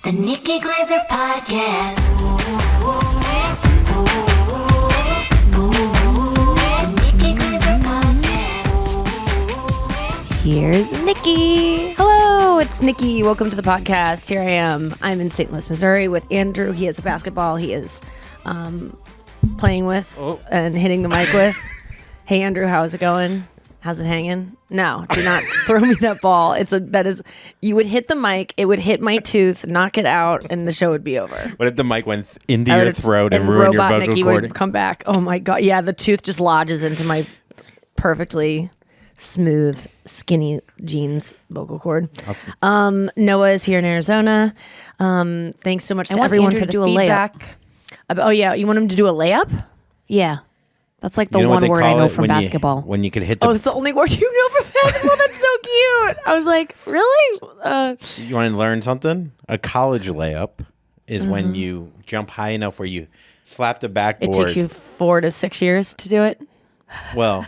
The Nikki Glaser Podcast. The Nikki Glaser Podcast. Here's Nikki. Hello, it's Nikki. Welcome to the podcast. Here I am. I'm in St. Louis, Missouri with Andrew. He has a basketball he is playing with and hitting the mic with. Hey, Andrew, how's it going? How's it hanging? No, do not throw me that ball. You would hit the mic, it would hit my tooth, knock it out, and the show would be over. What if the mic went into your throat and ruined your vocal Nikki cord? Would come back. Oh my God. Yeah, the tooth just lodges into my perfectly smooth, skinny jeans vocal cord. Okay. Noah is here in Arizona. Thanks so much to everyone for the feedback. Oh yeah, you want him to do a layup? Yeah. That's like the one word I know from basketball. When you could hit the... Oh, it's the only word you know from basketball? That's so cute. I was like, really? You want to learn something? A college layup is when you jump high enough where you slap the backboard. It takes you 4 to 6 years to do it? Well,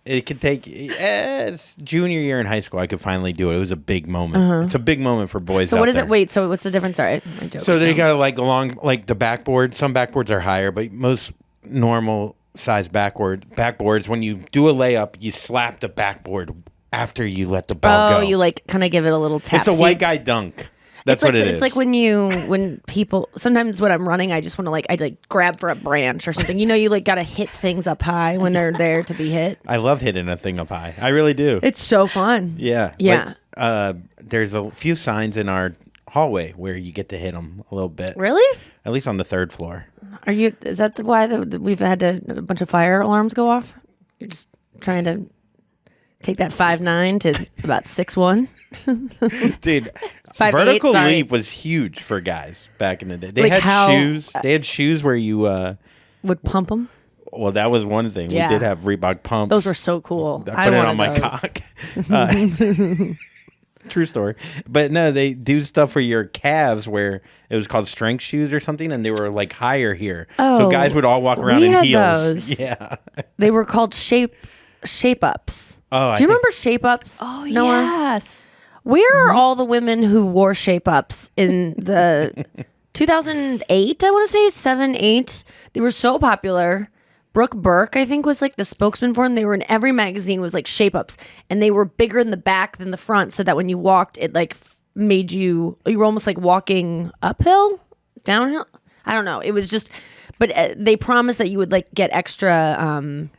it could take... It's junior year in high school, I could finally do it. It was a big moment. It's a big moment for boys So out what is there. it? Wait, so what's the difference? Sorry. So they got like like the backboard. Some backboards are higher, but most normal... size backboards, when you do a layup, you slap the backboard after you let the ball go. Oh, you like kind of give it a little tap. It's a white guy dunk. That's what it is. It's like when people, sometimes when I'm running, I just want to I grab for a branch or something. You know, you got to hit things up high when they're there to be hit. I love hitting a thing up high. I really do. It's so fun. Yeah. Yeah. There's a few signs in our hallway where you get to hit them a little bit. Really? At least on the third floor. Is that why we've had a bunch of fire alarms go off? You're just trying to take that 5'9" to about 6'1"? Dude, 5'8", vertical sorry. leap was huge for guys back in the day. They Like had how- shoes. They had shoes where you... Would pump them? well, that was one thing. Yeah. We did have Reebok pumps. Those were so cool. I put it on my those. cock. True story. But no, they do stuff for your calves where it was called strength shoes or something, and they were like higher here. So guys would all walk around we in had heels. those. Yeah. They were called shape ups. Oh, Do you remember shape ups? Oh, Noah? yes. Where are all the women who wore shape ups in the 2008? I want to say 7, 8. They were so popular. Brooke Burke, I think, was like the spokesman for them. They were in every magazine, was like shape ups, and they were bigger in the back than the front, so that when you walked, it like made you were almost like walking uphill, downhill. I don't know. It was just, but they promised that you would like get extra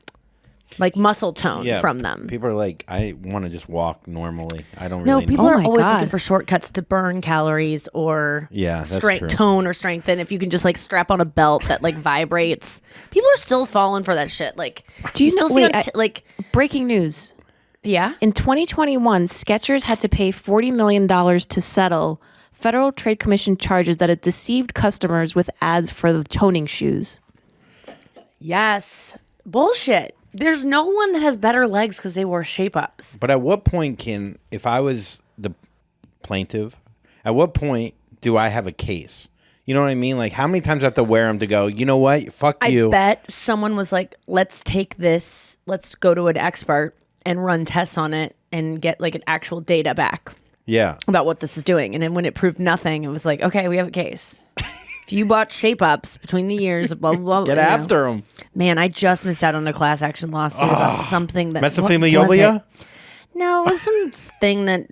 like muscle tone from them. People are like, I want to just walk normally. I don't No, really people know. are my always God. looking for shortcuts to burn calories or Yeah, that's strength true. tone or strengthen. If you can just like strap on a belt that like vibrates, people are still falling for that shit. Like, Do you still know- see wait, on like Breaking news. yeah? In 2021, Skechers had to pay $40 million to settle Federal Trade Commission charges that it deceived customers with ads for the toning shoes. Yes, bullshit. There's no one that has better legs because they wore shape ups. But at what point if I was the plaintiff, at what point do I have a case? You know what I mean? Like, how many times do I have to wear them to go, you know what? Fuck you. I bet someone was like, let's take this, let's go to an expert and run tests on it and get like an actual data back Yeah. about what this is doing. And then when it proved nothing, it was like, okay, we have a case. If you bought shape ups between the years of blah, blah, blah. Get after them. Man, I just missed out on a class action lawsuit about something that... Mesothelioma? No, it was some thing that...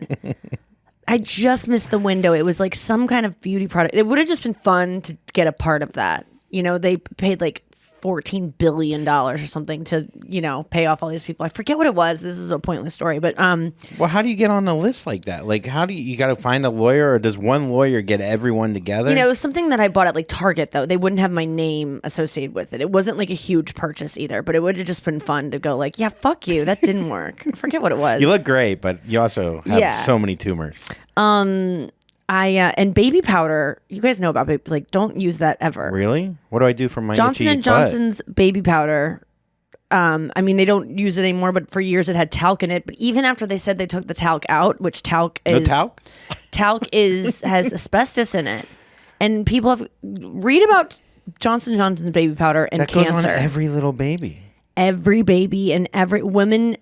I just missed the window. It was like some kind of beauty product. It would have just been fun to get a part of that. You know, they paid like $14 billion or something to, you know, pay off all these people. I forget what it was. This is a pointless story, but Well, how do you get on a list like that? Like, how do you got to find a lawyer, or does one lawyer get everyone together? you know, it was something that I bought at like Target though. They wouldn't have my name associated with it. It wasn't like a huge purchase either, but it would have just been fun to go like, yeah, fuck you. That didn't work. I forget what it was. You look great, but you also have so many tumors. And baby powder, you guys know about baby, like don't use that ever. Really? What do I do for my Johnson itchy and Johnson's baby powder. I mean, they don't use it anymore, but for years it had talc in it. But even after they said they took the talc out, which talc is talc has asbestos in it, and people have read about Johnson & Johnson's baby powder and that goes cancer. on every little baby. Every baby and every women.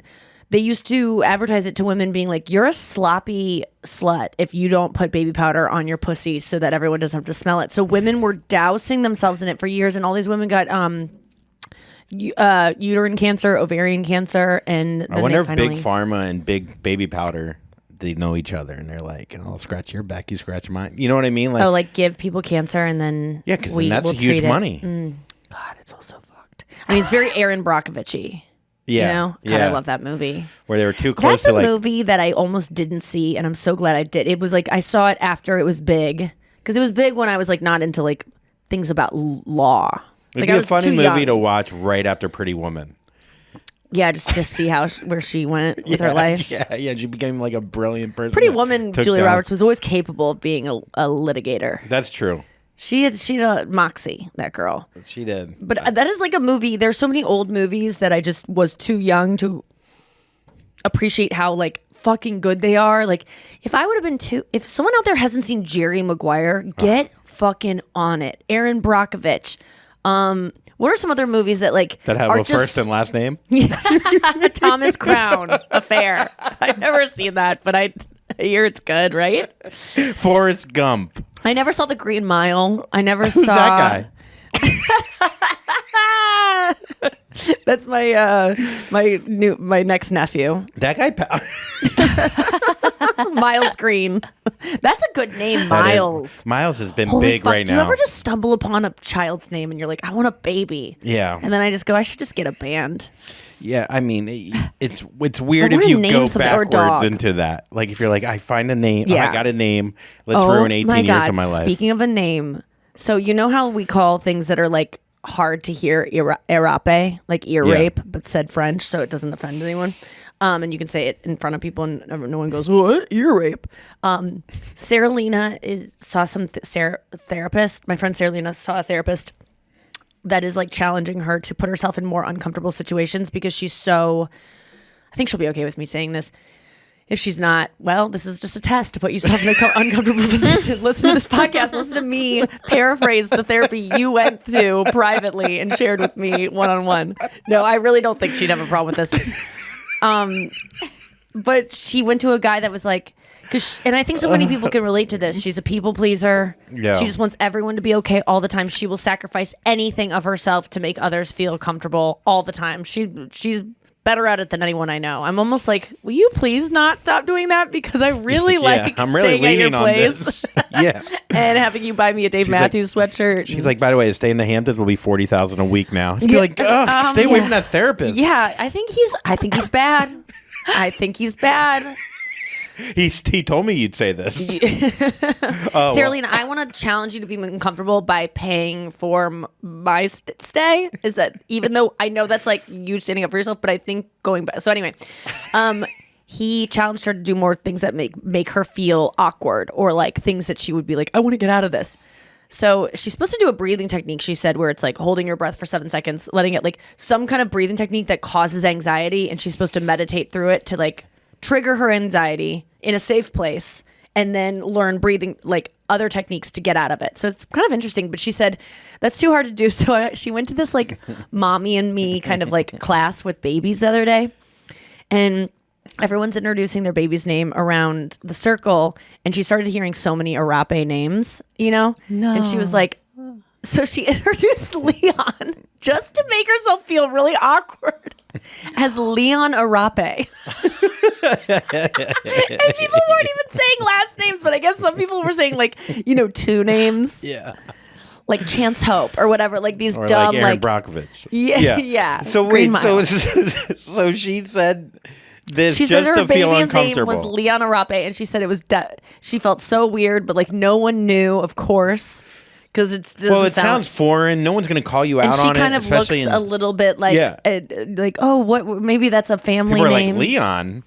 they used to advertise it to women being like, you're a sloppy slut if you don't put baby powder on your pussy so that everyone doesn't have to smell it. So women were dousing themselves in it for years, and all these women got uterine cancer, ovarian cancer, and then I wonder if finally... Big Pharma and Big Baby Powder, they know each other, and they're like, and I'll scratch your back, you scratch mine. You know what I mean? Like give people cancer, and then yeah, because we'll that's huge treat it. money. God, it's all so fucked. I mean, it's very Aaron Brockovich-y. Yeah, You know? God, yeah. I love that movie. Where they were too close That's to a like. movie that I almost didn't see, and I'm so glad I did. It was like I saw it after it was big, because it was big when I was like not into like things about law. It'd Like be I a was funny too movie young. to watch right after Pretty Woman. Yeah, just to see where she went with her life. Yeah, she became like a brilliant person. Pretty that Woman, took Julia down- Roberts was always capable of being a litigator. That's true. She had a moxie, that girl. She did. But that is like a movie. There's so many old movies that I just was too young to appreciate how like fucking good they are. Like if I would have been if someone out there hasn't seen Jerry Maguire, get fucking on it. Aaron Brockovich. What are some other movies that like that have are a just first and last name. Thomas Crown Affair? I've never seen that, but I hear it's good, right? Forrest Gump. I never saw The Green Mile. I never Who's saw that guy? That's my next nephew, That guy. Miles Green. That's a good name, Miles. Miles has been Holy big fuck, right do now. you ever just stumble upon a child's name and you're like, I want a baby? Yeah. And then I just go, I should just get a band. Yeah, I mean, it's weird I if wanna you name go something- or a backwards dog. into that. Like if you're like, I find a name, Yeah. I got a name. Let's ruin 18 years of my life. Speaking of a name, so you know how we call things that are like hard to hear erape, like ear Yeah. rape, but said French, so it doesn't offend anyone. And you can say it in front of people, and no one goes, "What ear rape?" Sarah Lena saw some therapist. My friend Sarah Lena saw a therapist that is like challenging her to put herself in more uncomfortable situations because she's so. I think she'll be okay with me saying this. If she's not, well, this is just a test to put yourself in an uncomfortable position. Listen to this podcast. Listen to me paraphrase the therapy you went to privately and shared with me one-on-one. No, I really don't think she'd have a problem with this. But she went to a guy that was like, and I think so many people can relate to this. She's a people pleaser. Yeah. She just wants everyone to be okay all the time. She will sacrifice anything of herself to make others feel comfortable all the time. She's better at it than anyone I know. I'm almost like, will you please not stop doing that? Because I really like I'm really staying at your leaning on place this. Yeah. and having you buy me a Dave She's like- Matthews sweatshirt. She's like, by the way, to stay in the Hamptons will be $40,000 a week now. You'd be like, ugh, stay away from that therapist. yeah, I think he's bad. I think he's bad. He told me you'd say this. Oh, Sarah Lena, I want to challenge you to be uncomfortable by paying for my stay. Is that, even though I know that's like you standing up for yourself, but I think going back. So anyway, he challenged her to do more things that make her feel awkward, or like things that she would be like, I want to get out of this. So she's supposed to do a breathing technique, she said, where it's like holding your breath for 7 seconds, letting it like some kind of breathing technique that causes anxiety. And she's supposed to meditate through it to like trigger her anxiety in a safe place, and then learn breathing, like other techniques to get out of it. So it's kind of interesting, but she said that's too hard to do. So she went to this like mommy and me kind of like class with babies the other day, and everyone's introducing their baby's name around the circle, and she started hearing so many Arape names, you know? No. And she was like, so she introduced Leon just to make herself feel really awkward as Leon Arape. And people weren't even saying last names, but I guess some people were saying like, you know, 2 names. Yeah. Like Chance Hope or whatever, like these Or dumb like Aaron like Brockovich. Yeah, yeah. So Green wait, Mile. so she said this She said just her to feel baby's name uncomfortable. was Leon Arape, and she said it was she felt so weird, but like no one knew, of course, because it's Well, it sounds foreign. No one's going to call you out and she on kind it, of looks especially in a little bit like Yeah. like, oh, what, maybe that's a family people are name. like Leon.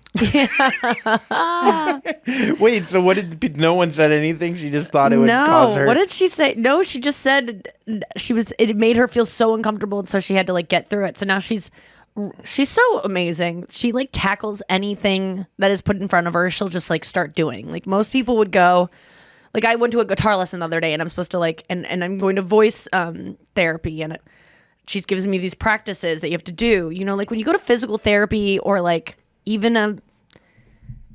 Wait, so what did no one said anything? She just thought it would cause her. What did she say? No, she just said it made her feel so uncomfortable, and so she had to like get through it. So now she's so amazing. She like tackles anything that is put in front of her. She'll just like start doing. Like most people would go. Like I went to a guitar lesson the other day, and I'm supposed to like, and I'm going to voice therapy, and she's gives me these practices that you have to do. You know, like when you go to physical therapy or like even a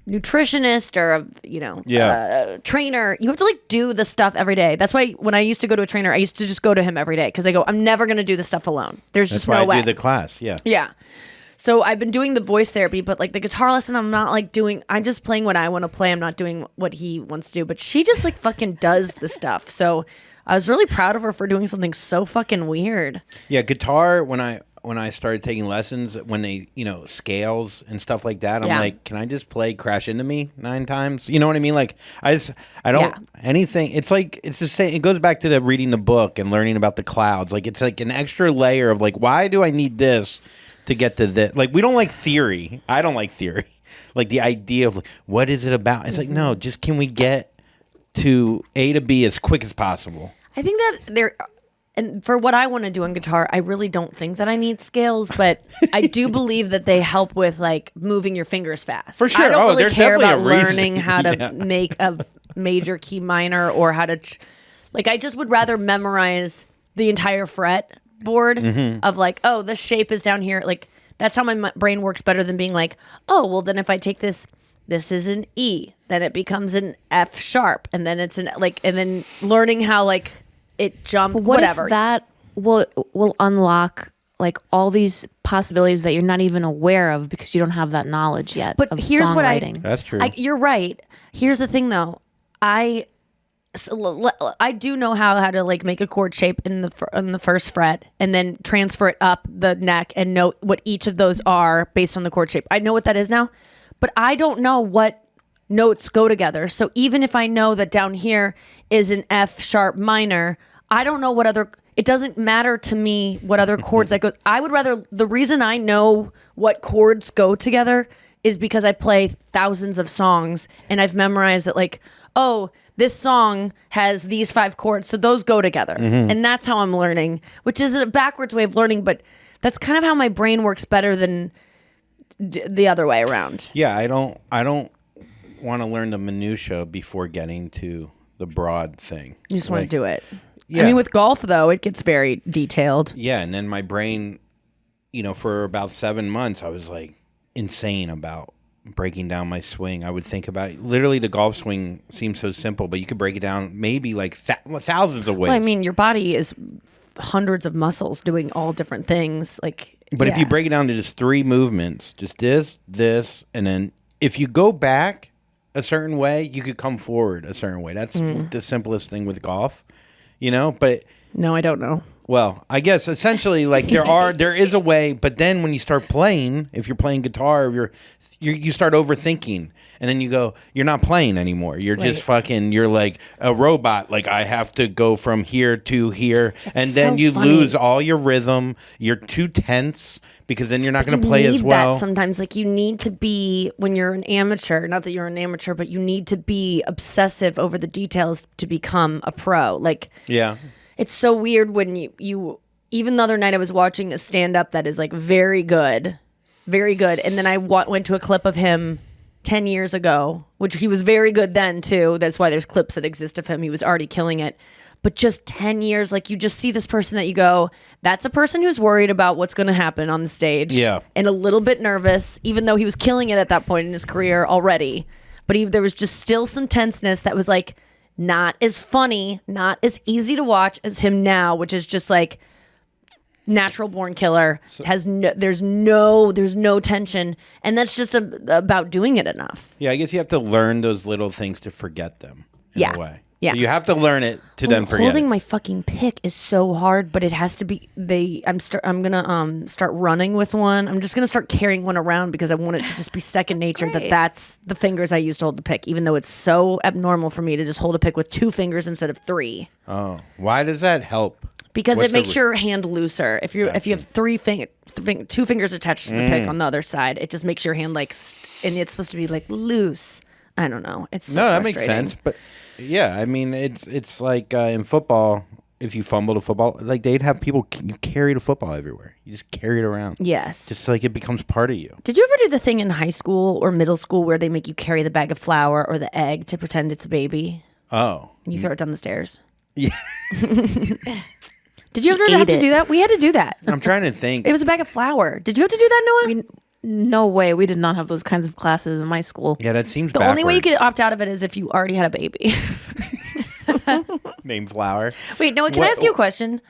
nutritionist or a trainer, you have to like do the stuff every day. That's why when I used to go to a trainer, I used to just go to him every day because I go, I'm never going to do this stuff alone. There's That's just why no I way. do the class. Yeah. Yeah. So I've been doing the voice therapy, but like the guitar lesson, I'm not like doing, I'm just playing what I want to play. I'm not doing what he wants to do, but she just like fucking does the stuff. So I was really proud of her for doing something so fucking weird. Yeah, guitar, when I started taking lessons, when they, scales and stuff like that, I'm like, can I just play Crash Into Me 9 times? You know what I mean? Like, I don't, anything, it's like, it's the same, it goes back to the reading the book and learning about the clouds. Like, it's like an extra layer of like, why do I need this to get to this? Like, we don't like theory. I don't like theory. Like, the idea of like, what is it about? It's like, no, just can we get to A to B as quick as possible? I think that and for what I want to do on guitar, I really don't think that I need scales, but I do believe that they help with like moving your fingers fast. For sure. I don't really there's care definitely about a reason. learning how to make a major key minor or how to, like, I just would rather memorize the entire fret board of like, oh, this shape is down here. Like, that's how my brain works better than being like, oh, well, then if I take this is an E, then it becomes an F sharp, and then it's an like, and then learning how like it jump, whatever. If that will unlock like all these possibilities that you're not even aware of because you don't have that knowledge yet. But of here's what songwriting. That's true. You're right. Here's the thing, though. I do know how to like make a chord shape in the first fret and then transfer it up the neck and know what each of those are based on the chord shape. I know what that is now, but I don't know what notes go together. So even if I know that down here is an F sharp minor, I don't know what other. It doesn't matter to me what other chords I go. I would rather, the reason I know what chords go together is because I play thousands of songs and I've memorized that, like, oh, this song has these 5 chords, so those go together. And that's how I'm learning, which is a backwards way of learning, but that's kind of how my brain works better than the other way around. Yeah, I don't want to learn the minutia before getting to the broad thing. You just want to do it. Yeah. I mean, with golf, though, it gets very detailed. Yeah, and then my brain, for about 7 months, I was like insane about breaking down my swing. I would think about literally the golf swing seems so simple, but you could break it down maybe like thousands of ways. Well, I mean, your body is hundreds of muscles doing all different things. Like, but if you break it down to just 3 movements, just this, and then if you go back a certain way, you could come forward a certain way. That's the simplest thing with golf, but no, I don't know. well, I guess essentially like there is a way, but then when you start playing, if you're playing guitar, you start overthinking, and then you go, you're not playing anymore. You're just fucking, you're like a robot. Like, I have to go from here to here, and then so you funny. lose all your rhythm. You're too tense because then you're not going to play as well. That sometimes, like, you need to be, when you're an amateur, not that you're an amateur, but you need to be obsessive over the details to become a pro. Like, Yeah. it's so weird when you even the other night I was watching a stand-up that is like very good, and then I went to a clip of him 10 years ago, which he was very good then too. That's why there's clips that exist of him. He was already killing it. But just 10 years, like, you just see this person that you go, that's a person who's worried about what's going to happen on the stage. Yeah. And a little bit nervous, even though he was killing it at that point in his career already. But there was just still some tenseness that was like not as funny, not as easy to watch as him now, which is just like natural born killer. There's no tension, and that's just about doing it enough. Yeah, I guess you have to learn those little things to forget them in a way. Yeah. So you have to learn it to then forget Holding it. my fucking pick is so hard, but it has to be. I'm gonna start running with one. I'm just gonna start carrying one around because I want it to just be second nature. That's the fingers I use to hold the pick, even though it's so abnormal for me to just hold a pick with 2 fingers instead of 3. Oh, why does that help? Because What's it makes the- your hand looser. If you have 2 fingers attached to the pick on the other side, it just makes your hand like, and it's supposed to be like loose. I don't know. It's so that makes frustrating. sense. But yeah, I mean, it's like in football, if you fumble the football, like they'd have people you carry the football everywhere. You just carry it around. Yes. Just like it becomes part of you. Did you ever do the thing in high school or middle school where they make you carry the bag of flour or the egg to pretend it's a baby Oh, and you throw it down the stairs? yeah. Did you ever have to it. do that? We had to do that. I'm trying to think. It was a bag of flour. Did you have to do that, Noah? No way. We did not have those kinds of classes in my school. Yeah, that seems The only way you could opt out of it is if you already had a baby. name flower. Wait, Noah, can I ask you a question?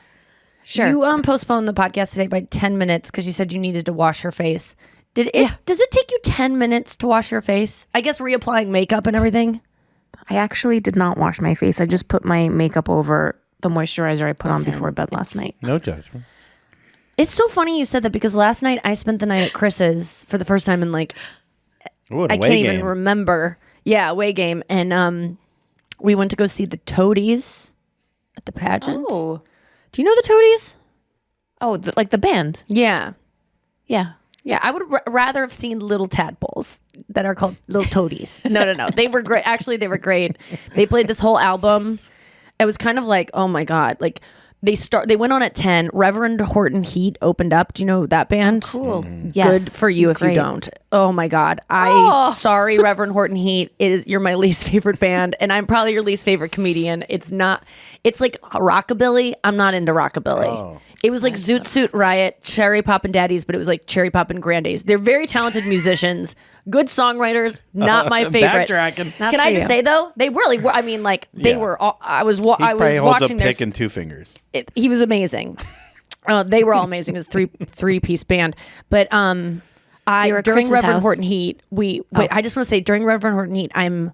Sure. You postponed the podcast today by 10 minutes because you said you needed to wash your face. Does it take you 10 minutes to wash your face? I guess reapplying makeup and everything. I actually did not wash my face. I just put my makeup over the moisturizer I put on before bed last night. No judgment. It's so funny you said that because last night I spent the night at Chris's for the first time in like I can't even remember. Yeah, away game. And we went to go see the Toadies at the pageant. Oh. Do you know the Toadies? Oh, like the band? Yeah. Yeah. Yeah, I would rather have seen little tadpoles that are called little toadies. No. They were great. Actually, they were great. They played this whole album. It was kind of like, oh my God. Like they went on at 10. Reverend Horton Heat opened up. Do you know that band? Oh, cool. Yes, good for you if great. you don't. Oh my God. Sorry, Reverend Horton Heat. You're my least favorite band, and I'm probably your least favorite comedian. It's like rockabilly. I'm not into rockabilly. Oh. It was like Zoot Suit Riot, Cherry Poppin' Daddies, but it was like Cherry Poppin' Grandes. They're very talented musicians, good songwriters, not my favorite. Can I just say though, they really were. I mean, like they were. I was watching their. Pick and two fingers. He was amazing. They were all amazing. It was three-piece band, but during Reverend Horton Heat, I just want to say during Reverend Horton Heat, I'm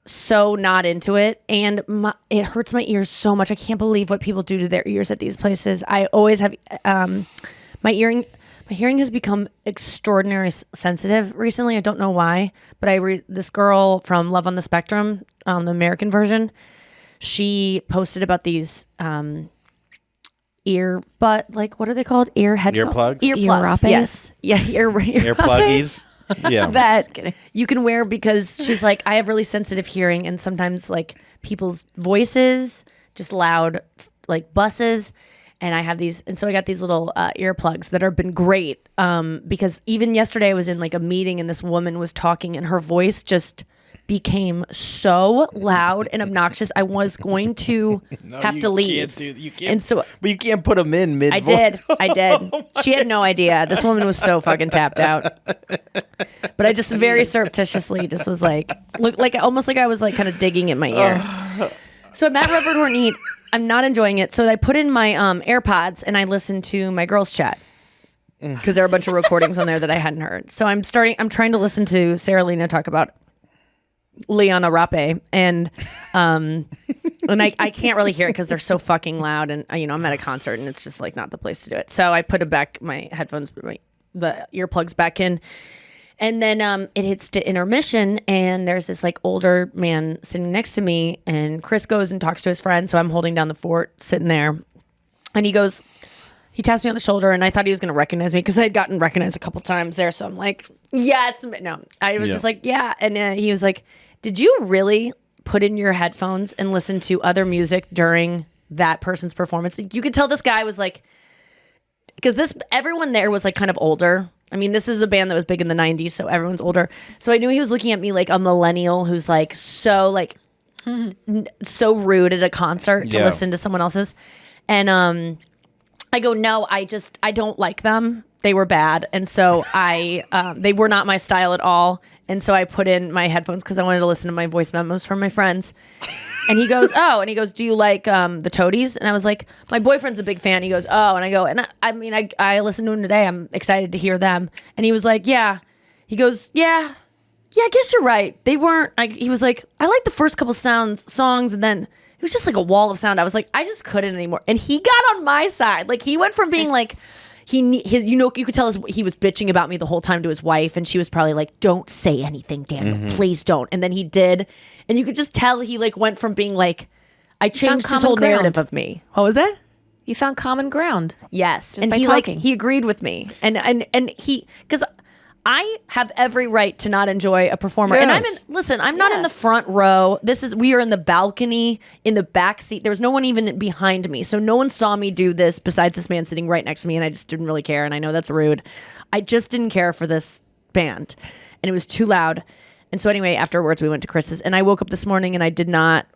so not into it, and it hurts my ears so much. I can't believe what people do to their ears at these places. I always have my hearing has become extraordinarily sensitive recently. I don't know why, but this girl from Love on the Spectrum, the American version, she posted about these like what are they called? Earplugs. Earplugs. Yes. Yeah. Earpluggies. Yeah. That you can wear because she's like, I have really sensitive hearing, and sometimes like people's voices, just loud like buses, and I have these, and so I got these little earplugs that have been great because even yesterday I was in like a meeting and this woman was talking and her voice just became so loud and obnoxious. I was going to have to leave. But you can't put them in mid. I did. She had no idea. This woman was so fucking tapped out. But I just very surreptitiously just was like, look, like almost like I was like kind of digging at my ear. So I'm at Reverend Horton Heat. I'm not enjoying it. So I put in my AirPods and I listened to my girls' chat because there are a bunch of recordings on there that I hadn't heard. So I'm trying to listen to Sarah Lena talk about Liana Rape, and I can't really hear it because they're so fucking loud, and I'm at a concert and it's just like not the place to do it. So I put my headphones, the earplugs back in, and then it hits to intermission, and there's this like older man sitting next to me, and Chris goes and talks to his friend, so I'm holding down the fort, sitting there, and he taps me on the shoulder, and I thought he was going to recognize me because I had gotten recognized a couple times there. So I'm like, yeah, I was just like, yeah. And he was like, did you really put in your headphones and listen to other music during that person's performance? You could tell this guy was like, because everyone there was like kind of older. I mean, this is a band that was big in the 90s, so everyone's older. So I knew he was looking at me like a millennial who's like so rude at a concert to listen to someone else's. And I go, no, I don't like them. They were bad. And so they were not my style at all. And so I put in my headphones because I wanted to listen to my voice memos from my friends. And he goes, do you like the Toadies? And I was like, my boyfriend's a big fan. He goes, oh, and I go, and I listened to him today. I'm excited to hear them. And he was like, yeah. He goes, yeah, I guess you're right. They weren't, he was like, I like the first couple songs, and then it was just like a wall of sound. I was like, I just couldn't anymore. And he got on my side. Like he went from being like, you could tell he was bitching about me the whole time to his wife, and she was probably like, don't say anything, Daniel, please don't. And then he did, and you could just tell he like went from being like, I changed his whole narrative of me. What was that? You found common ground. Yes, and he agreed with me, and he, because I have every right to not enjoy a performer. Yes. And I'm not in the front row. We are in the balcony, in the back seat. There was no one even behind me. So no one saw me do this besides this man sitting right next to me. And I just didn't really care. And I know that's rude. I just didn't care for this band. And it was too loud. And so anyway, afterwards we went to Chris's, and I woke up this morning and I did not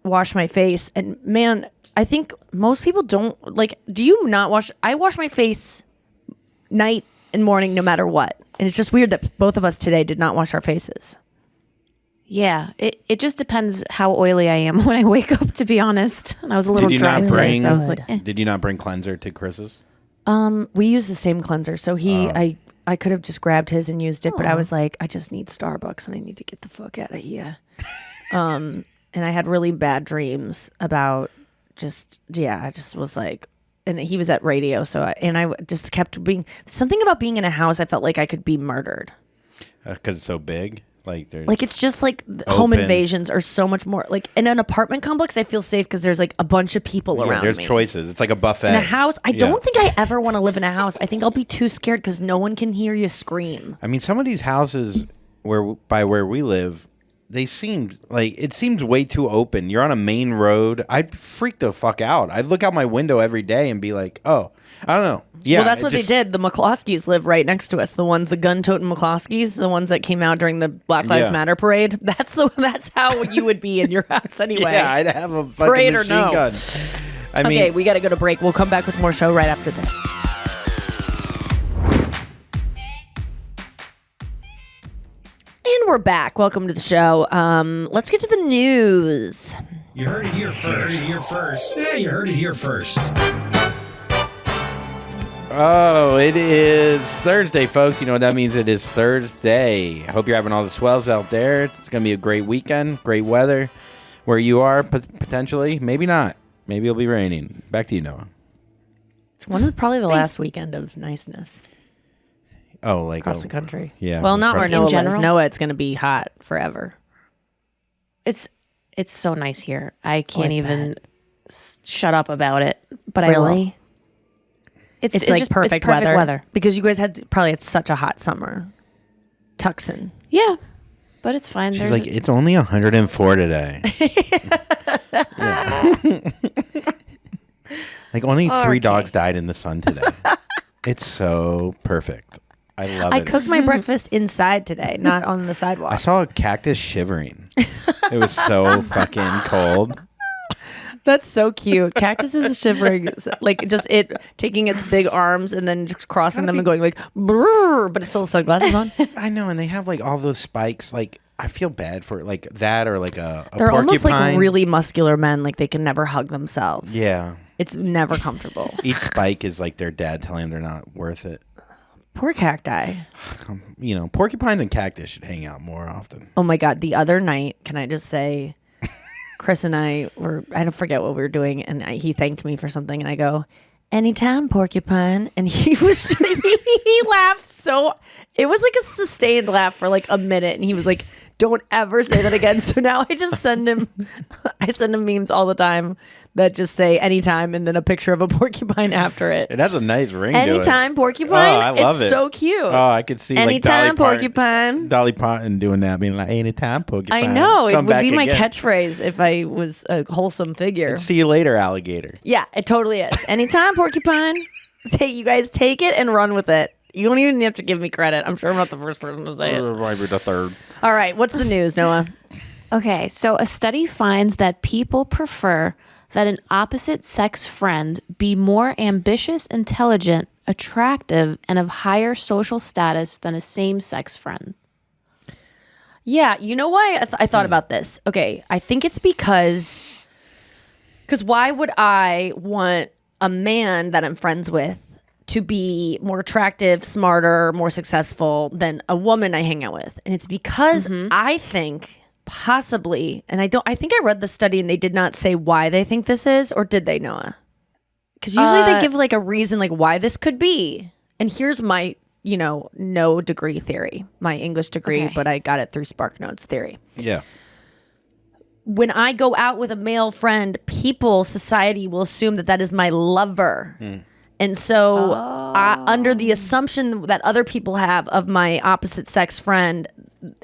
wash my face. And man, I think most people don't do you not wash? I wash my face night in morning no matter what. And it's just weird that both of us today did not wash our faces. Yeah, it just depends how oily I am when I wake up, to be honest. And I was a little dry today, so I was like, Did you not bring cleanser to Chris's? We use the same cleanser. So I could have just grabbed his and used it, but I was like, I just need Starbucks and I need to get the fuck out of here. And I had really bad dreams about I just was like, and he was at radio. So I just kept being something about being in a house. I felt like I could be murdered. Because it's so big. Like it's just like home invasions are so much more like in an apartment complex. I feel safe because there's like a bunch of people around. There's me. choices. It's like a buffet. In a house, I don't think I ever want to live in a house. I think I'll be too scared because no one can hear you scream. I mean, some of these houses where we live, they seemed like it seems way too open. You're on a main road. I'd freak the fuck out. I'd look out my window every day and be like, oh, I don't know. Yeah, well, that's what they did. The McCloskeys live right next to us. The gun-toting McCloskeys, the ones that came out during the Black Lives Matter parade. That's how you would be in your house anyway. Yeah, I'd have a fucking parade machine or no. gun. Okay, we got to go to break. We'll come back with more show right after this. And we're back. Welcome to the show. Let's get to the news. You heard it here first. Yeah, you heard it here first. Oh, it is Thursday, folks. You know what that means? It is Thursday. I hope you're having all the swells out there. It's going to be a great weekend, great weather where you are, potentially. Maybe not. Maybe it'll be raining. Back to you, Noah. It's probably the last weekend of niceness. Oh, like across the country. Yeah. Well, not where Noah general? lives. Noah, it's going to be hot forever. it's so nice here. I can't even shut up about it. But I will. It's like just perfect weather because you guys probably had such a hot summer. Tucson. Yeah, but it's fine. She's like, it's only 104 today. Like only 3 dogs died in the sun today. It's so perfect. I love it. I cooked my breakfast inside today, not on the sidewalk. I saw a cactus shivering. It was so fucking cold. That's so cute. Cactus is shivering, like just it taking its big arms and then just crossing them and going like, brrr, but it's still sunglasses on. I know, and they have like all those spikes. Like I feel bad for like that or like a They're porcupine. almost like really muscular men, like they can never hug themselves. Yeah. It's never comfortable. Each spike is like their dad telling them they're not worth it. Poor cacti. You know, porcupines and cactus should hang out more often. Oh my God. The other night, can I just say, Chris and I don't forget what we were doing, and he thanked me for something, and I go, anytime, porcupine. And he was, he laughed so, it was like a sustained laugh for like a minute, and he was like, don't ever say that again. So now I just send him memes all the time that just say anytime and then a picture of a porcupine after it. It has a nice ring Anytime, to it. porcupine. Oh, I love it's it. so cute. Oh, I could see anytime, like porcupine. Dolly Parton doing that, being like, anytime, porcupine. I know. It Come would back be my again. catchphrase if I was a wholesome figure. See you later, alligator. Yeah, it totally is. Anytime, porcupine. You guys take it and run with it. You don't even have to give me credit. I'm sure I'm not the first person to say it. Maybe the third. All right, what's the news, Noah? Okay, so a study finds that people prefer that an opposite sex friend be more ambitious, intelligent, attractive, and of higher social status than a same sex friend. Yeah, you know why I thought about this? Okay, I think it's because why would I want a man that I'm friends with to be more attractive, smarter, more successful than a woman I hang out with? And it's because I think possibly, and I think I read the study and they did not say why they think this is, or did they, Noah? Because usually they give like a reason like why this could be. And here's my, no degree theory, my English degree, but I got it through SparkNotes theory. Yeah. When I go out with a male friend, society will assume that is my lover. And so under the assumption that other people have of my opposite sex friend,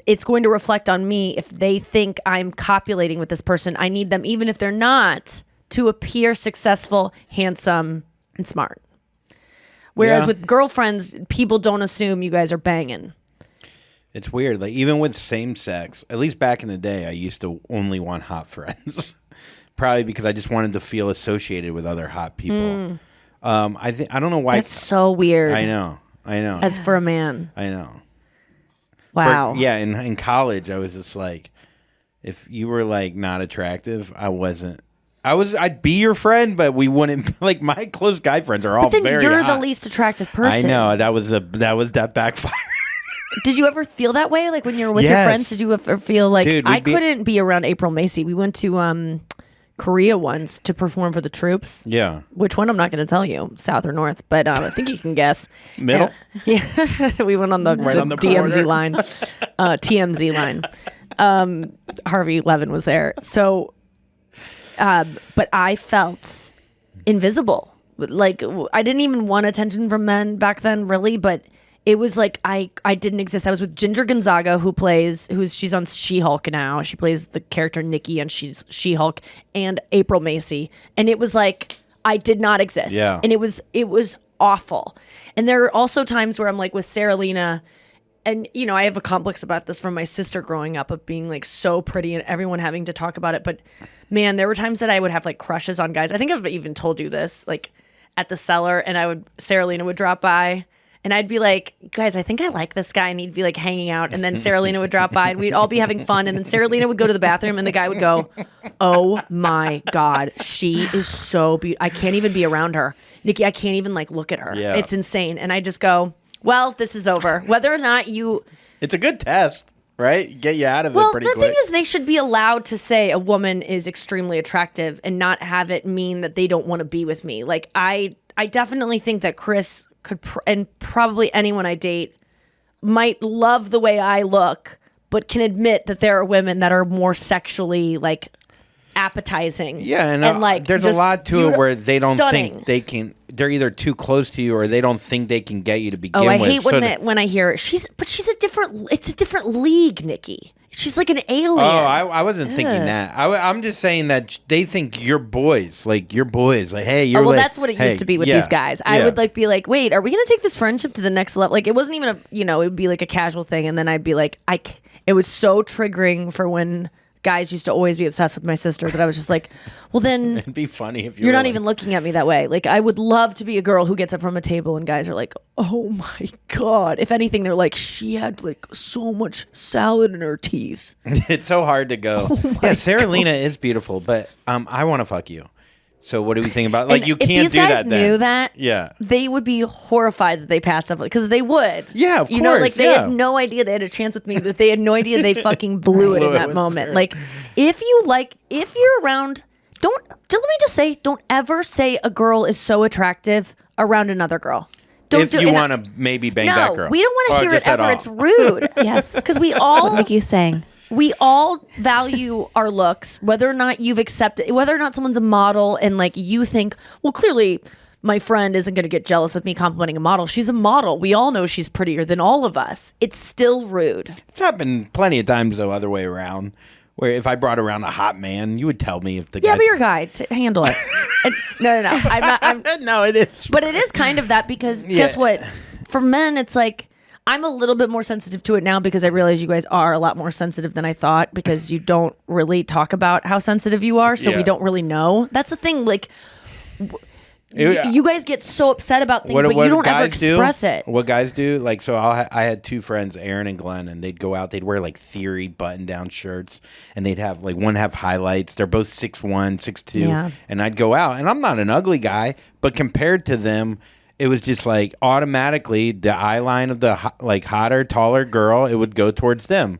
it's going to reflect on me if they think I'm copulating with this person. I need them, even if they're not, to appear successful, handsome, and smart. Whereas with girlfriends, people don't assume you guys are banging. It's weird. Like even with same sex, at least back in the day, I used to only want hot friends. Probably because I just wanted to feel associated with other hot people. I don't know why. That's so weird. I know. I know. as for a man. I know. Wow. In college, I was just like, if you were like not attractive, I'd be your friend, but we wouldn't. Like my close guy friends are all But then very you're hot. the least attractive person. I know that backfire. Did you ever feel that way? Like when you were with your Yes. friends, did you ever feel like Dude, I couldn't be around April Macy? We went to Korea once to perform for the troops. Yeah. Which one I'm not going to tell you, south or north, but I think you can guess. Middle? Yeah, we went on the, on the DMZ border. line, TMZ line. Harvey Levin was there, so. But I felt invisible. Like I didn't even want attention from men back then, really. But it was like I didn't exist. I was with Ginger Gonzaga, she's on She-Hulk now. She plays the character Nikki, and she's She-Hulk, and April Macy. And it was like I did not exist. Yeah. And it was awful. And there are also times where I'm like with Sarah Lena. And, you know, I have a complex about this from my sister growing up of being like so pretty and everyone having to talk about it. But man, there were times that I would have like crushes on guys. I think I've even told you this, like at the cellar, and Sarah Lena would drop by and I'd be like, guys, I think I like this guy. And he'd be like hanging out. And then Sarah Lena would drop by and we'd all be having fun. And then Sarah Lena would go to the bathroom and the guy would go, oh my God, she is so beautiful. I can't even be around her. Nikki, I can't even like look at her. Yeah. It's insane. And I just go, well, this is over. Whether or not you... It's a good test, right? Get you out of it pretty quick. Well, the thing is, they should be allowed to say a woman is extremely attractive and not have it mean that they don't want to be with me. Like, I definitely think that Chris could, and probably anyone I date, might love the way I look, but can admit that there are women that are more sexually, like, appetizing. Yeah, and like, there's a just lot to it where they don't stunning. think they can. They're either too close to you or they don't think they can get you to begin with. I hate when I hear she's a different league, Nikki. She's like an alien. Oh, I wasn't thinking that. I'm just saying that they think you're boys. Like, hey, you're well, like, that's what it hey, used to be with yeah, these guys. I yeah. would like be like, wait, are we going to take this friendship to the next level? Like, it wasn't even it would be like a casual thing. And then I'd be like, it was so triggering for when guys used to always be obsessed with my sister that I was just like, well, then It'd be funny if you're not even looking at me that way. Like, I would love to be a girl who gets up from a table and guys are like, oh my God. If anything, they're like, she had like so much salad in her teeth. It's so hard to go. Yeah, Sarah Lena is beautiful, but I want to fuck you. So what do we think about? Like, And you if can't these do guys that. Then. knew that, Yeah. they would be horrified that they passed up because they would. Yeah, of You know, like course, they yeah. had no idea they had a chance with me, but they had no idea they fucking blew it in Blew it that with moment. Sarah. Like, if you're around, let me just say, don't ever say a girl is so attractive around another girl. Don't If do you and want to maybe bang that girl. we don't want to Or hear it just at ever. all. It's rude. Yes. Because we What all Nikki's saying. we all value our looks, whether or not you've accepted, whether or not someone's a model and like you think, well, clearly my friend isn't going to get jealous of me complimenting a model. She's a model. We all know she's prettier than all of us. It's still rude. It's happened plenty of times, though, other way around. Where if I brought around a hot man, you would tell me if the Yeah, guy's... but you're a guy. Handle it. No. I'm not. No, it is. But it is kind of that because guess what? For men, it's like I'm a little bit more sensitive to it now because I realize you guys are a lot more sensitive than I thought because you don't really talk about how sensitive you are, so Yeah. we don't really know. That's the thing. Like, you guys get so upset about things, but you don't ever express it. What guys do, like, so I had two friends, Aaron and Glenn, and they'd go out, they'd wear like Theory button-down shirts, and they'd have like one have highlights. They're both 6'1", 6'2", Yeah. and I'd go out, and I'm not an ugly guy, but compared to them, it was just like automatically the eye line of the like hotter, taller girl, it would go towards them.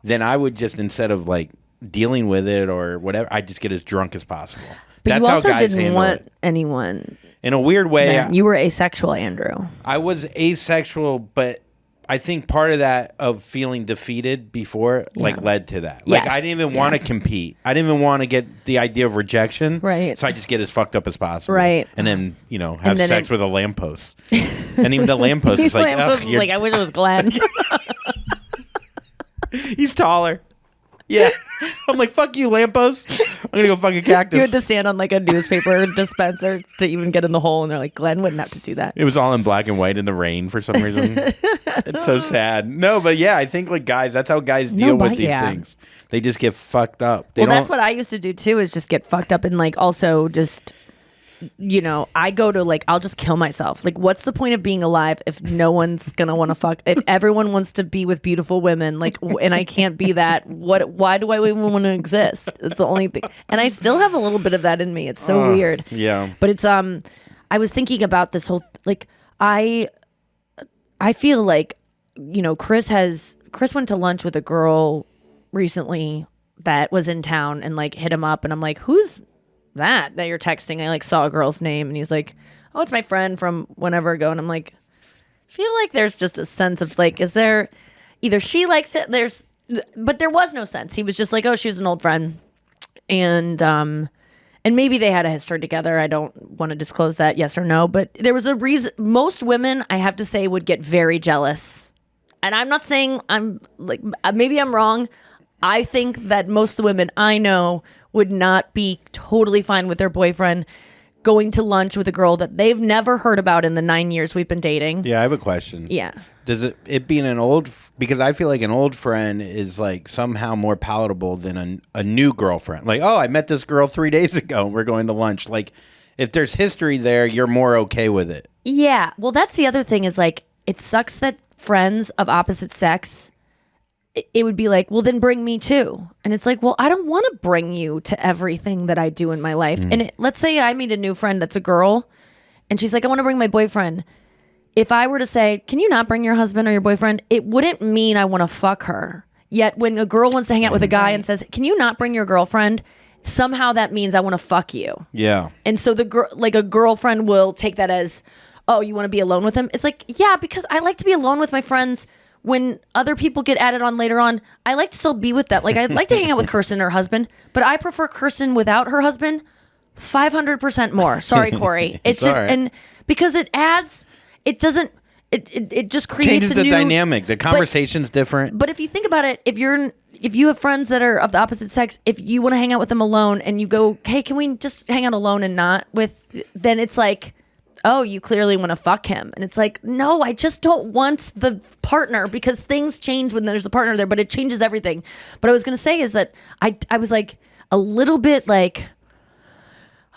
Then I would just, instead of like dealing with it or whatever, I'd just get as drunk as possible. But That's you also how guys didn't handle want it. anyone. In a weird way, Man, you were asexual, Andrew. I was asexual, but I think part of that of feeling defeated before like led to that. Like, Yes, I didn't even want to compete. I didn't even want to get the idea of rejection. Right. So I just get as fucked up as possible. Right. And then, have then sex with a lamppost. And even the lamppost is like, Lamppost ugh, was like, I wish it was Glenn. he's taller. Yeah. I'm like, fuck you, lamppost. I'm going to go fuck a cactus. You had to stand on like a newspaper dispenser to even get in the hole, and they're like, Glenn wouldn't have to do that. It was all in black and white in the rain for some reason. It's so sad. No, but yeah, I think like guys, that's how guys deal with these things. They just get fucked up. They Well, don't, that's what I used to do too, is just get fucked up and like also just you know, I go to like, I'll just kill myself. Like, what's the point of being alive if no one's gonna want to fuck? If everyone wants to be with beautiful women, like, and I can't be that, why do I even want to exist? It's the only thing. And I still have a little bit of that in me. It's so weird. Yeah. But it's, I was thinking about this whole, like, I feel like, you know, Chris went to lunch with a girl recently that was in town and like hit him up, and I'm like, who's that you're texting? I like saw a girl's name, and he's like, oh, it's my friend from whenever ago. And I'm like, I feel like there's just a sense of like, is there either she likes it, but there was no sense. He was just like, oh, she's an old friend, and maybe they had a history together. I don't want to disclose that, yes or no, but there was a reason. Most women, I have to say, would get very jealous, and I'm not saying I'm like, maybe I'm wrong. I think that most of the women I know would not be totally fine with their boyfriend going to lunch with a girl that they've never heard about in the 9 years we've been dating. Yeah, I have a question. Yeah. Does it being an old, because I feel like an old friend is like somehow more palatable than a new girlfriend. Like, oh, I met this girl 3 days ago. We're going to lunch. Like, if there's history there, you're more okay with it. Yeah. Well, that's the other thing is like, it sucks that friends of opposite sex, it would be like, well, then bring me too. And it's like, well, I don't want to bring you to everything that I do in my life. And let's say I meet a new friend that's a girl and she's like, I want to bring my boyfriend. If I were to say, can you not bring your husband or your boyfriend? It wouldn't mean I want to fuck her. Yet when a girl wants to hang out with a guy and says, can you not bring your girlfriend? Somehow that means I want to fuck you. Yeah. And so like a girlfriend will take that as, oh, you want to be alone with him? It's like, yeah, because I like to be alone with my friends. When other people get added on later on, I like to still be with them. Like, I'd like to hang out with Kirsten and her husband, but I prefer Kirsten without her husband 500% more. Sorry, Corey. It's just, right. and because it adds, it doesn't, it just creates Changes a the new dynamic. The conversation's different. But if you think about it, if you have friends that are of the opposite sex, if you want to hang out with them alone and you go, hey, can we just hang out alone and not with, then it's like, oh, you clearly want to fuck him. And it's like, no, I just don't want the partner, because things change when there's a partner there, but it changes everything. But I was going to say is that I was like a little bit like,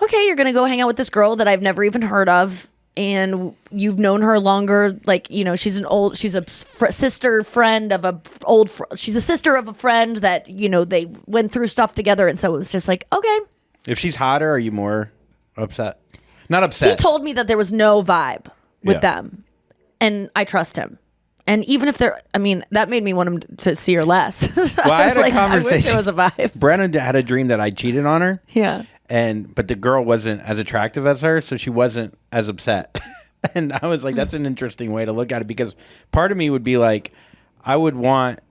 okay, you're going to go hang out with this girl that I've never even heard of. And you've known her longer. Like, you know, she's a sister friend of she's a sister of a friend that, you know, they went through stuff together. And so it was just like, okay. If she's hotter, are you more upset? Not upset. He told me that there was no vibe with them, and I trust him. And even if that made me want him to see her less. Well, I had a conversation. I wish there was a vibe. Brennan had a dream that I cheated on her. Yeah. But the girl wasn't as attractive as her, so she wasn't as upset. And I was like, that's an interesting way to look at it, because part of me would be like, I would want,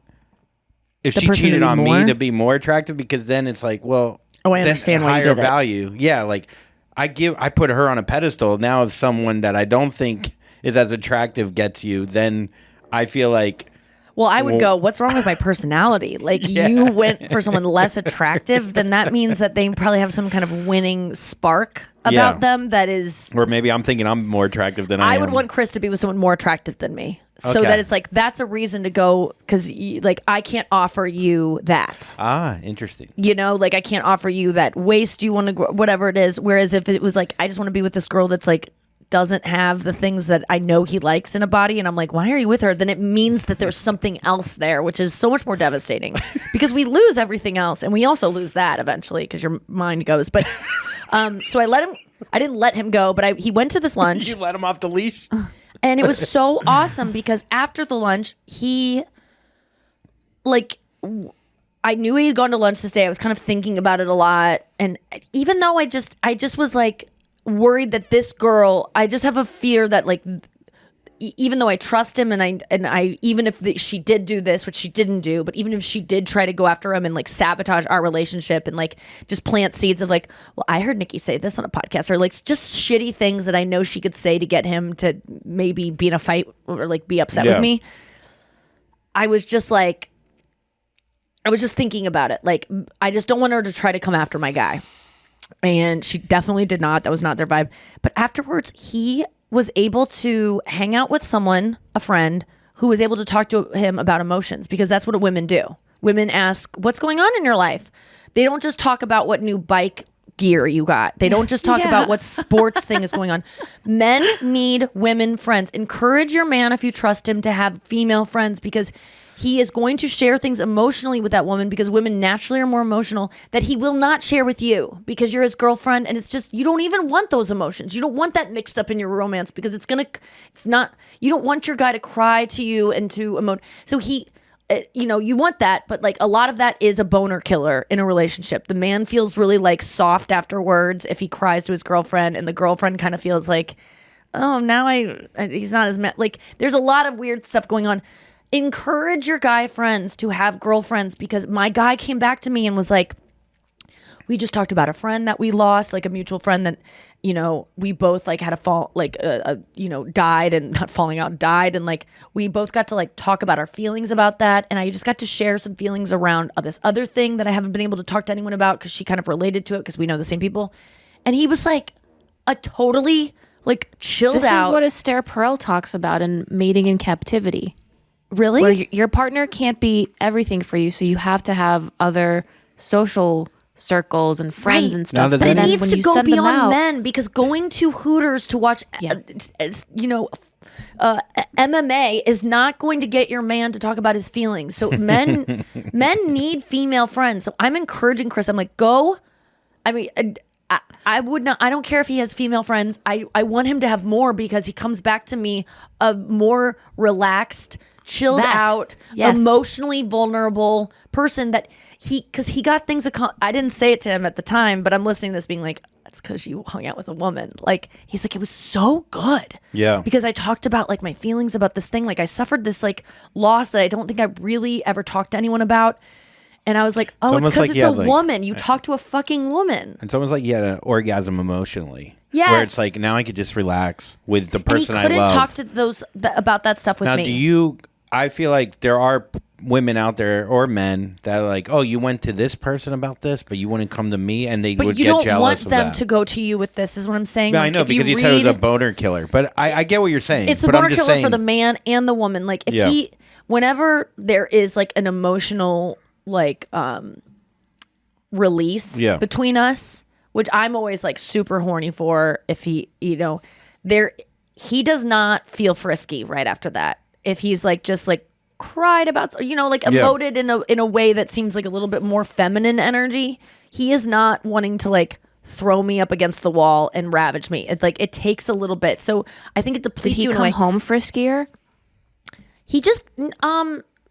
if she cheated on me, to be more attractive, because then it's like, well, I understand why you did value. Yeah, like I put her on a pedestal. Now if someone that I don't think is as attractive gets you, then I feel like, well, I would go, what's wrong with my personality? Like, you went for someone less attractive, then that means that they probably have some kind of winning spark about them that is... Or maybe I'm thinking I'm more attractive than I am. I would want Chris to be with someone more attractive than me. So that it's like, that's a reason to go, because like, I can't offer you that. Ah, interesting. You know, like, I can't offer you that waist you want to, whatever it is. Whereas if it was like, I just want to be with this girl that's like, doesn't have the things that I know he likes in a body, and I'm like, why are you with her? Then it means that there's something else there, which is so much more devastating because we lose everything else, and we also lose that eventually because your mind goes. But so I didn't let him go, but he went to this lunch. You let him off the leash? And it was so awesome because after the lunch, he, like, I knew he had gone to lunch this day. I was kind of thinking about it a lot. And even though I just was like worried that this girl, I just have a fear that, like, even though I trust him and I even if she did do this, which she didn't do, but even if she did try to go after him and like sabotage our relationship and like just plant seeds of like, well, I heard Nikki say this on a podcast, or like just shitty things that I know she could say to get him to maybe be in a fight or like be upset with me. I was just thinking about it. Like, I just don't want her to try to come after my guy. And she definitely did not. That was not their vibe. But afterwards, he was able to hang out with someone, a friend, who was able to talk to him about emotions, because that's what women do. Women ask, what's going on in your life? They don't just talk about what new bike gear you got. They don't just talk about what sports thing is going on. Men need women friends. Encourage your man, if you trust him, to have female friends, because he is going to share things emotionally with that woman, because women naturally are more emotional, that he will not share with you because you're his girlfriend. And it's just, you don't even want those emotions. You don't want that mixed up in your romance, because you don't want your guy to cry to you and to emote. So you want that, but like a lot of that is a boner killer in a relationship. The man feels really like soft afterwards if he cries to his girlfriend, and the girlfriend kind of feels like, oh, now he's not as like, there's a lot of weird stuff going on. Encourage your guy friends to have girlfriends, because my guy came back to me and was like, we just talked about a friend that we lost, like a mutual friend that, we both like had a fall, like, died, and not falling out, died. And like, we both got to like talk about our feelings about that. And I just got to share some feelings around this other thing that I haven't been able to talk to anyone about, because she kind of related to it, because we know the same people. And he was like a totally like chilled out. This is what Esther Perel talks about in Mating in Captivity. Really? Where your partner can't be everything for you, so you have to have other social circles and friends and stuff. Now, But it then needs to go beyond men, because going to Hooters to watch, MMA is not going to get your man to talk about his feelings. So men need female friends. So I'm encouraging Chris. I'm like, go. I mean, I would not. I don't care if he has female friends. I want him to have more, because he comes back to me a more relaxed, chilled out, emotionally vulnerable person that because he got things. I didn't say it to him at the time, but I'm listening to this being like, that's because you hung out with a woman. Like, he's like, it was so good. Yeah. Because I talked about like my feelings about this thing. Like, I suffered this like loss that I don't think I really ever talked to anyone about. And I was like, oh, it's because it's a woman. You talk to a fucking woman. It's almost like you had an orgasm emotionally. Yes. Where it's like, now I could just relax with the person I love. And he couldn't talk to about that stuff with me. Now, I feel like there are women out there, or men, that are like, oh, you went to this person about this, but you wouldn't come to me, and they would get jealous of that. But you don't want them to go to you with this, is what I'm saying. Yeah, like, I know, because you said it was a boner killer. But I get what you're saying. It's a boner killer for the man and the woman. Like, if whenever there is like an emotional like release between us, which I'm always like super horny for, if he does not feel frisky right after that. If he's like just like cried about, like emoted in a way that seems like a little bit more feminine energy, he is not wanting to like throw me up against the wall and ravage me. It's like, it takes a little bit. So I think it depletes you. Did he come home friskier? He just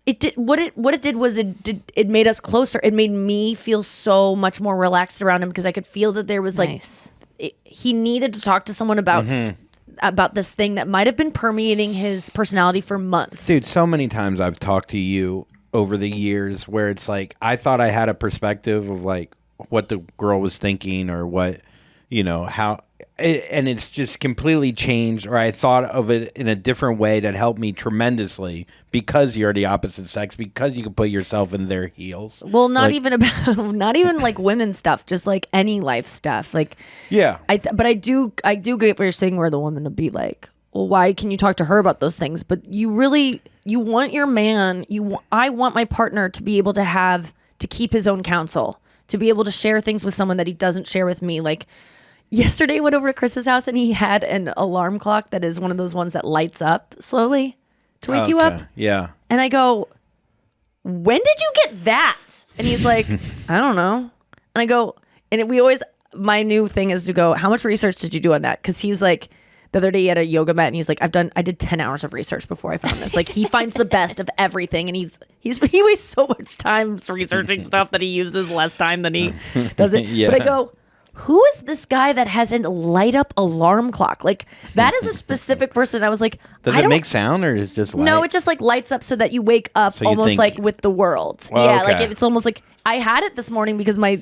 it did what it did was it made us closer. It made me feel so much more relaxed around him, because I could feel that there was like he needed to talk to someone about this thing that might have been permeating his personality for months. Dude, so many times I've talked to you over the years where it's like, I thought I had a perspective of like what the girl was thinking, or what, how, and it's just completely changed, or I thought of it in a different way that helped me tremendously, because you're the opposite sex, because you can put yourself in their heels. Well, not even like women stuff, just like any life stuff. Like, yeah. But I do get what you're saying, where the woman would be like, well, why can you talk to her about those things? But you want your man, I want my partner to be able to keep his own counsel, to be able to share things with someone that he doesn't share with me. Like, yesterday I went over to Chris's house, and he had an alarm clock that is one of those ones that lights up slowly to wake you up. Yeah. And I go, when did you get that? And he's like, I don't know. And I go, my new thing is to go, how much research did you do on that? Because he's like, the other day he had a yoga mat, and he's like, I did 10 hours of research before I found this. Like, he finds the best of everything, and he wastes so much time researching stuff that he uses less time than he does it. Yeah. But I go, who is this guy that has a light up alarm clock? Like, that is a specific person. I was like, does it make sound, or is it just light? No, it just like lights up so that you wake up almost like with the world. Well, yeah, okay. like it's almost like I had it this morning because my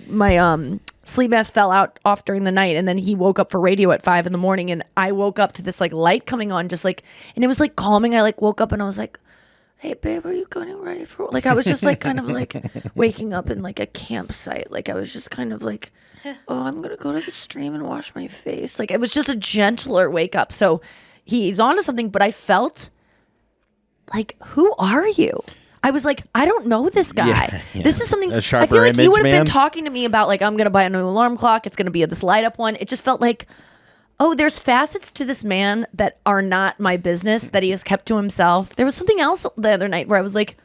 sleep mask fell off during the night, and then he woke up for radio at 5 a.m, and I woke up to this like light coming on, just like, and it was like calming. I like woke up and I was like, hey babe, are you getting ready for, like, I was just like kind of like waking up in like a campsite. Like, I was just kind of like, oh, I'm gonna go to the stream and wash my face. Like, it was just a gentler wake up. So he's onto something, but I felt like, who are you? I was like, I don't know this guy. Yeah. This is something A I sharper feel like you image, would have man. been talking to me about, like, I'm going to buy a new alarm clock. It's going to be this light up one. It just felt like, oh, there's facets to this man that are not my business that he has kept to himself. There was something else the other night where I was like,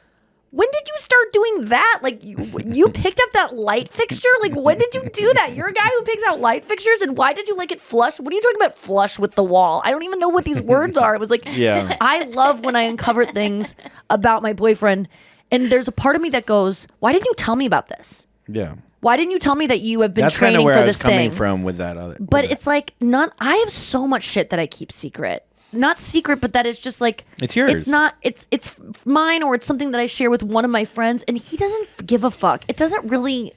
when did you start doing that? Like, you picked up that light fixture? Like, when did you do that? You're a guy who picks out light fixtures, and why did you like it flush? What are you talking about flush with the wall? I don't even know what these words are. It was like, Yeah. I love when I uncover things about my boyfriend, and there's a part of me that goes, why didn't you tell me about this? Yeah. Why didn't you tell me that you have been That's kind training of where for I was this coming thing? from with that other. But it's like, I have so much shit that I keep secret. Not secret, but that is just like It's yours. It's not. It's mine, or it's something that I share with one of my friends, and he doesn't give a fuck. It doesn't really.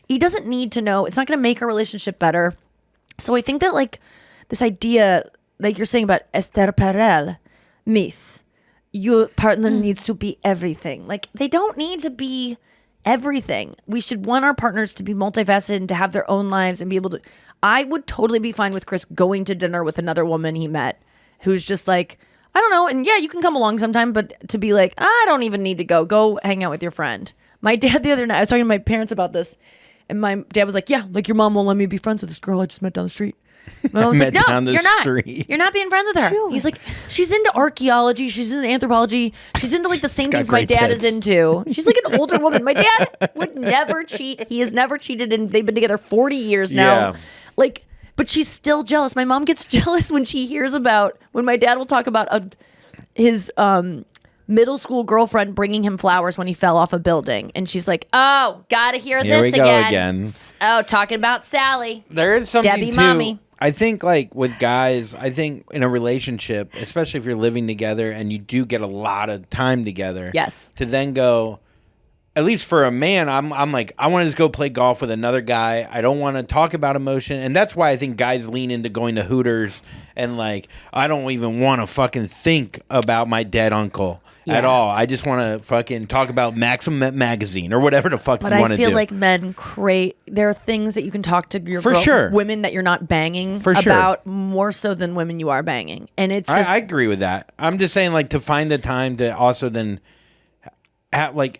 He doesn't need to know. It's not going to make our relationship better. So I think that, like, this idea, like you're saying about Esther Perel myth, your partner needs to be everything. Like, they don't need to be everything. We should want our partners to be multifaceted and to have their own lives and be able to. I would totally be fine with Chris going to dinner with another woman he met who's just like, I don't know, and yeah, you can come along sometime, but to be like, I don't even need to go hang out with your friend. My dad the other night, I was talking to my parents about this, and my dad was like, yeah, like, your mom won't let me be friends with this girl I just met down the street. And I was like, Met no, down the you're not. street. You're not being friends with her. He's like, she's into archaeology. She's into anthropology. She's into, like, the same got things my great dad tits. is into. She's like an older woman. My dad would never cheat. He has never cheated, and they've been together 40 years now. Yeah. Like, but she's still jealous. My mom gets jealous when she hears about, when my dad will talk about his middle school girlfriend bringing him flowers when he fell off a building. And she's like, oh, gotta hear Here this we go again. again. Oh, talking about Sally. There is something Debbie too. mommy. I think, like, with guys, I think in a relationship, especially if you're living together and you do get a lot of time together. Yes. To then go, at least for a man, I'm like, I want to just go play golf with another guy. I don't want to talk about emotion. And that's why I think guys lean into going to Hooters and, like, I don't even want to fucking think about my dead uncle at all. I just want to fucking talk about Maxim Magazine or whatever the fuck But you want I to do. feel like men there are things that you can talk to your For sure. women that you're not banging For sure. about more so than women you are banging. And it's just, I agree with that. I'm just saying, like, to find the time to also then have, like,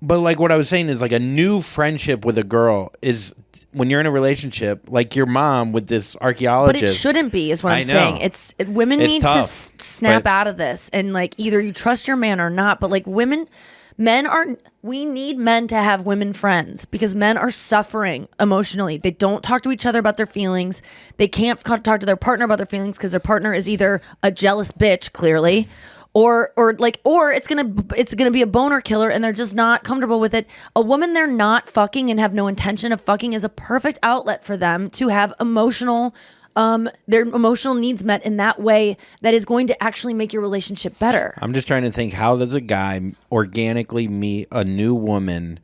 but like what I was saying is, like, a new friendship with a girl is when you're in a relationship, like your mom with this but archaeologist. it shouldn't be, is what I I'm know. saying. Women It's need tough, to snap but- out of this, and, like, either you trust your man or not. But, like, we need men to have women friends, because men are suffering emotionally. They don't talk to each other about their feelings. They can't talk to their partner about their feelings because their partner is either a jealous bitch, clearly, or it's gonna be a boner killer, and they're just not comfortable with it. A woman they're not fucking and have no intention of fucking is a perfect outlet for them to have their emotional needs met in that way that is going to actually make your relationship better. I'm just trying to think, how does a guy organically meet a new woman,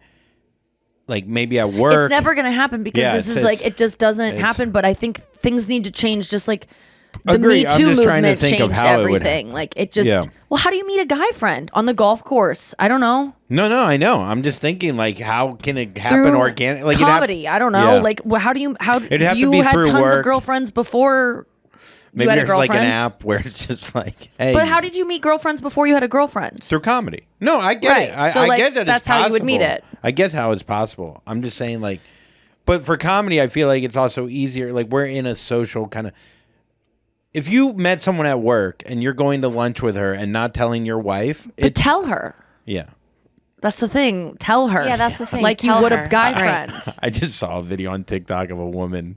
like maybe at work? It's never going to happen, because Yeah, this it's- is like, it just doesn't it's- happen. But I think things need to change, just like the Agree. Me I'm Too just trying to movement think of changed how it would everything. Like, it just, Yeah. well, how do you meet a guy friend on the golf course? I don't know. No, I know. I'm just thinking, like, how can it happen Through organic? Like, it'd have comedy. to- I don't know. Yeah. Like, how It'd have to you be had through tons work. of girlfriends before maybe you had a there's like an girlfriend? app where it's just like, hey. But how did you meet girlfriends before you had a girlfriend? Through comedy. No, I get Right. it. I So, like, get that that's it's how possible. you would meet it. I get how it's possible. I'm just saying, like, but for comedy, I feel like it's also easier. Like, we're in a social kind of. If you met someone at work and you're going to lunch with her and not telling your wife, But tell her. yeah. That's the thing. Tell her. Yeah, that's the thing. Like you Tell would her. a guy Right. friend. I just saw a video on TikTok of a woman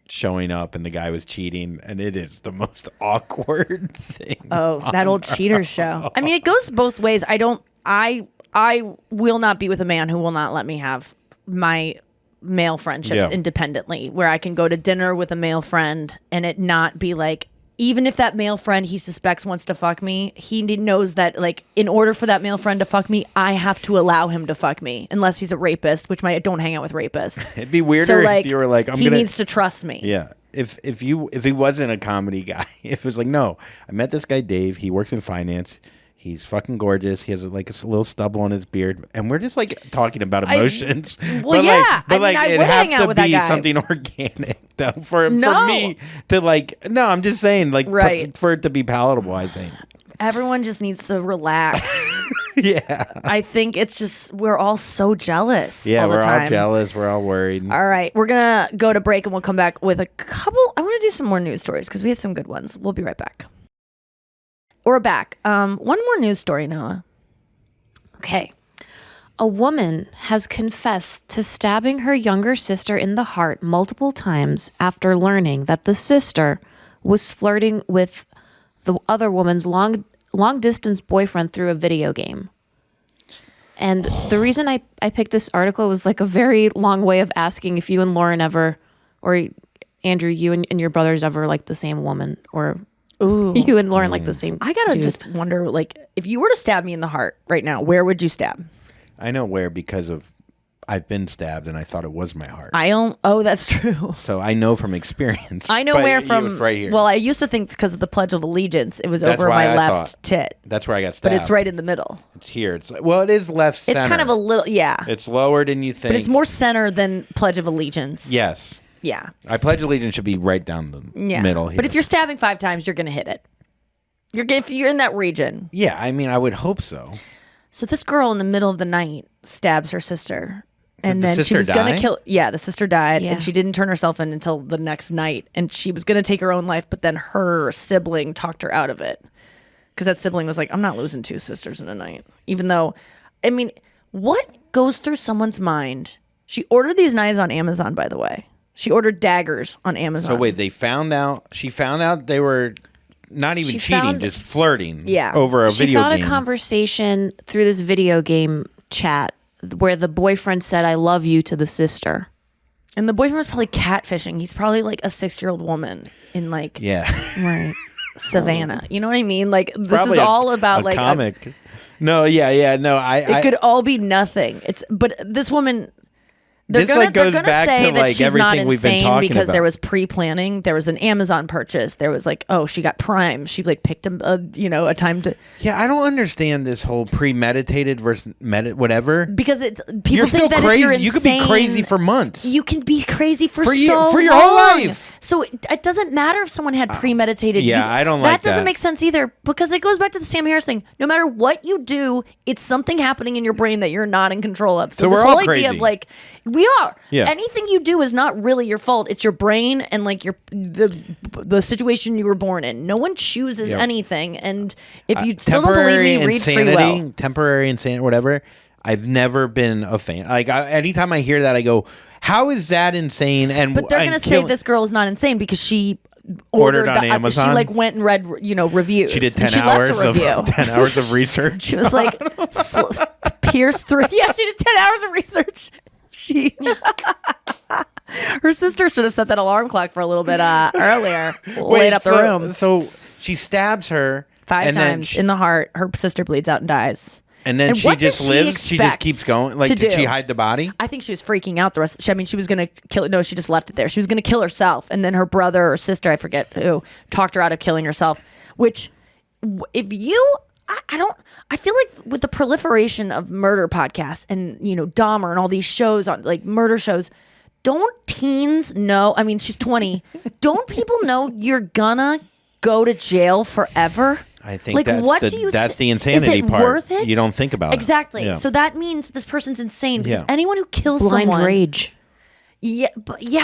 showing up and the guy was cheating, and it is the most awkward thing. Oh, that old cheaters show. I mean, it goes both ways. I will not be with a man who will not let me have my male friendships Yeah. independently, where I can go to dinner with a male friend and it not be like, even if that male friend he suspects wants to fuck me, he knows that, like, in order for that male friend to fuck me, I have to allow him to fuck me, unless he's a rapist, which I don't hang out with rapists. It'd be weirder So, like, if you were like, he needs to trust me. Yeah. If he wasn't a comedy guy, if it was like, no, I met this guy Dave, he works in finance, he's fucking gorgeous, he has like a little stubble on his beard, and we're just like talking about emotions. Well, yeah. I mean, I it would has hang out to with that be guy. something organic though for No. me to like. No, I'm just saying, like, Right. for it to be palatable, I think. Everyone just needs to relax. Yeah. I think it's just we're all so jealous. Yeah, all the we're time. all jealous. We're all worried. All right, we're gonna go to break and we'll come back with a couple. I want to do some more news stories because we had some good ones. We'll be right back. We're back. One more news story, Noah. Okay. A woman has confessed to stabbing her younger sister in the heart multiple times after learning that the sister was flirting with the other woman's long distance boyfriend through a video game. And the reason I picked this article was like a very long way of asking if you and Lauren ever, or Andrew, you and your brothers ever like the same woman, or you and Lauren like the same. I gotta dude. just wonder, like, if you were to stab me in the heart right now, where would you stab? I know where because I've been stabbed and I thought it was my heart. Oh, that's true. So I know from experience. I know But where it from. was right here. Well, I used to think because of the Pledge of Allegiance, it was That's over why my I left thought. tit, That's where I got but stabbed. it's right in the middle. It's here. It's well, it is left center. It's kind of a little, yeah. It's lower than you think. But it's more center than Pledge of Allegiance. Yes. Yeah. I pledge allegiance should be right down the middle here. But if you're stabbing 5 times, you're gonna hit it. If you're in that region. Yeah, I mean, I would hope so. So this girl in the middle of the night stabs her sister. And Did the then she sister was going die? to kill. Yeah, the sister died. Yeah. And she didn't turn herself in until the next night. And she was going to take her own life. But then her sibling talked her out of it. Because that sibling was like, I'm not losing 2 sisters in a night. Even though, I mean, what goes through someone's mind? She ordered these knives on Amazon, by the way. She ordered daggers on Amazon. So wait, she found out they were not even She cheating, found- just flirting Yeah. over a She video found game. a conversation through this video game chat where the boyfriend said, "I love you" to the sister. And the boyfriend was probably catfishing. He's probably like a 6-year-old woman in like Yeah. Right. Savannah. You know what I mean? Like this Probably is a- all about a like comic. No, yeah, no. it could all be nothing. But this woman, they're This, gonna like, goes back say to, that like, she's not everything we've been insane talking because there about. was pre-planning. There was an Amazon purchase. There was like, oh, she got Prime. She like picked a time to Yeah, I don't understand this whole premeditated versus whatever. because it's people You're think still that crazy. if you're You could be insane, crazy for months. You can be crazy for For so your whole long. life. So it doesn't matter if someone had premeditated. yeah, I don't like that. Doesn't that. make sense either because it goes back to the Sam Harris thing. No matter what you do, it's something happening in your brain that you're not in control of. So we're this all whole idea crazy. of like we are. Yeah. Anything you do is not really your fault. It's your brain and like the situation you were born in. No one chooses Yeah. anything. And if you still don't believe me, read Free Will. Temporary insanity, whatever. I've never been a fan. Like anytime I hear that, I go, "How is that insane?" And But they're and going to say kill- this girl is not insane because she Ordered on She Amazon? like went and read, reviews. She did And 10 she hours left a of review. 10 hours of research. She was like pierced through. Yeah, she did 10 hours of research. She, her sister should have set that alarm clock for a little bit earlier. Laid up the room So she stabs her 5 and then times she- in the heart. Her sister bleeds out and dies. and then And she what just does she lives. She just expect keeps going. Like, to did she do? hide the body? I think she was freaking out the rest. I mean, she was gonna kill. No, she just left it there. She was gonna kill herself, and then her brother or sister, I forget who, talked her out of killing herself. Which, if you, I don't. I feel like with the proliferation of murder podcasts and Dahmer and all these shows on like murder shows, don't teens know? I mean, she's 20. Don't people know you're gonna go to jail forever? I think Like, that's what the do you that's the is insanity it part. worth it? You don't think about Exactly. it. Yeah. So that means this person's insane because Yeah. anyone who kills Blind someone, rage.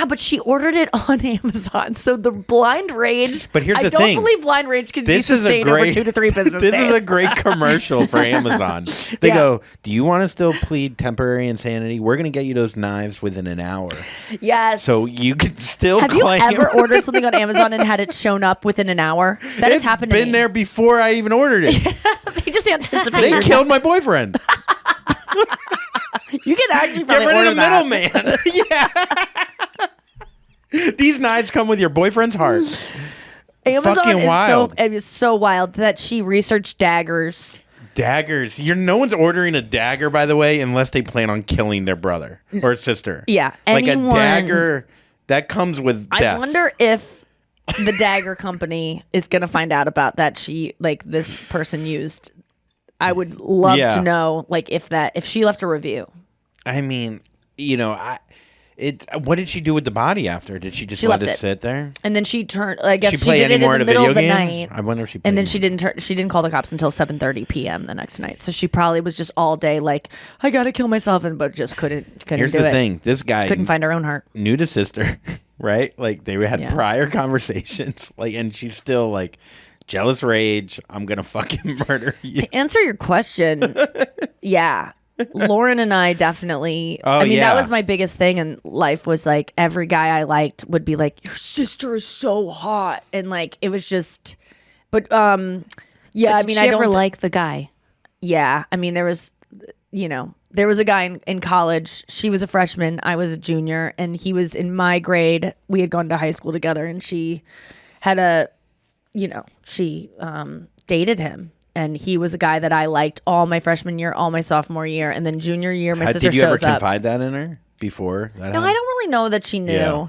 but she ordered it on Amazon. So the blind rage. But here's I the don't thing. believe blind rage can This be is a sustained over great 2 to 3 business This days. is a great commercial for Amazon. They Yeah. go, "Do you want to still plead temporary insanity? We're going to get you those knives within an hour, Yes. so you can still have you claim." ever ordered something on Amazon and had it shown up within an hour? That has It's happened to been me. there before I even ordered it. They just anticipate. They your- killed my boyfriend. You can actually Get probably rid order of the that. middleman. Yeah. These knives come with your boyfriend's heart. Amazon Fucking is wild. it is so wild that she researched daggers. Daggers. No one's ordering a dagger, by the way, unless they plan on killing their brother or sister. Yeah, Like anyone- a dagger that comes with death. I wonder if the dagger company is going to find out about that this person used. I would love Yeah. to know if she left a review. I mean, What did she do with the body after? Did she just let it sit there? And then she turned. I guess she did it in the middle of the night. I wonder if she. Played and then more. she didn't call the cops until 7:30 p.m. the next night. So she probably was just all day like, I gotta kill myself, but just couldn't. Here's do the it. thing: this guy couldn't find her own heart. Knew the sister, right? Like they had prior conversations, like, and she's still like jealous rage. I'm gonna fucking murder you. To answer your question, yeah. Lauren and I definitely. That was my biggest thing in life. Was like every guy I liked would be like, "Your sister is so hot," and like it was just. But yeah, But did she ever like the guy? Yeah, I mean there was, there was a guy in college. She was a freshman, I was a junior, and he was in my grade. We had gone to high school together, and she had she dated him. And he was a guy that I liked all my freshman year, all my sophomore year, and then junior year, my sister shows up. Did you ever confide that in her before that happened? No, I don't really know that she knew. Yeah.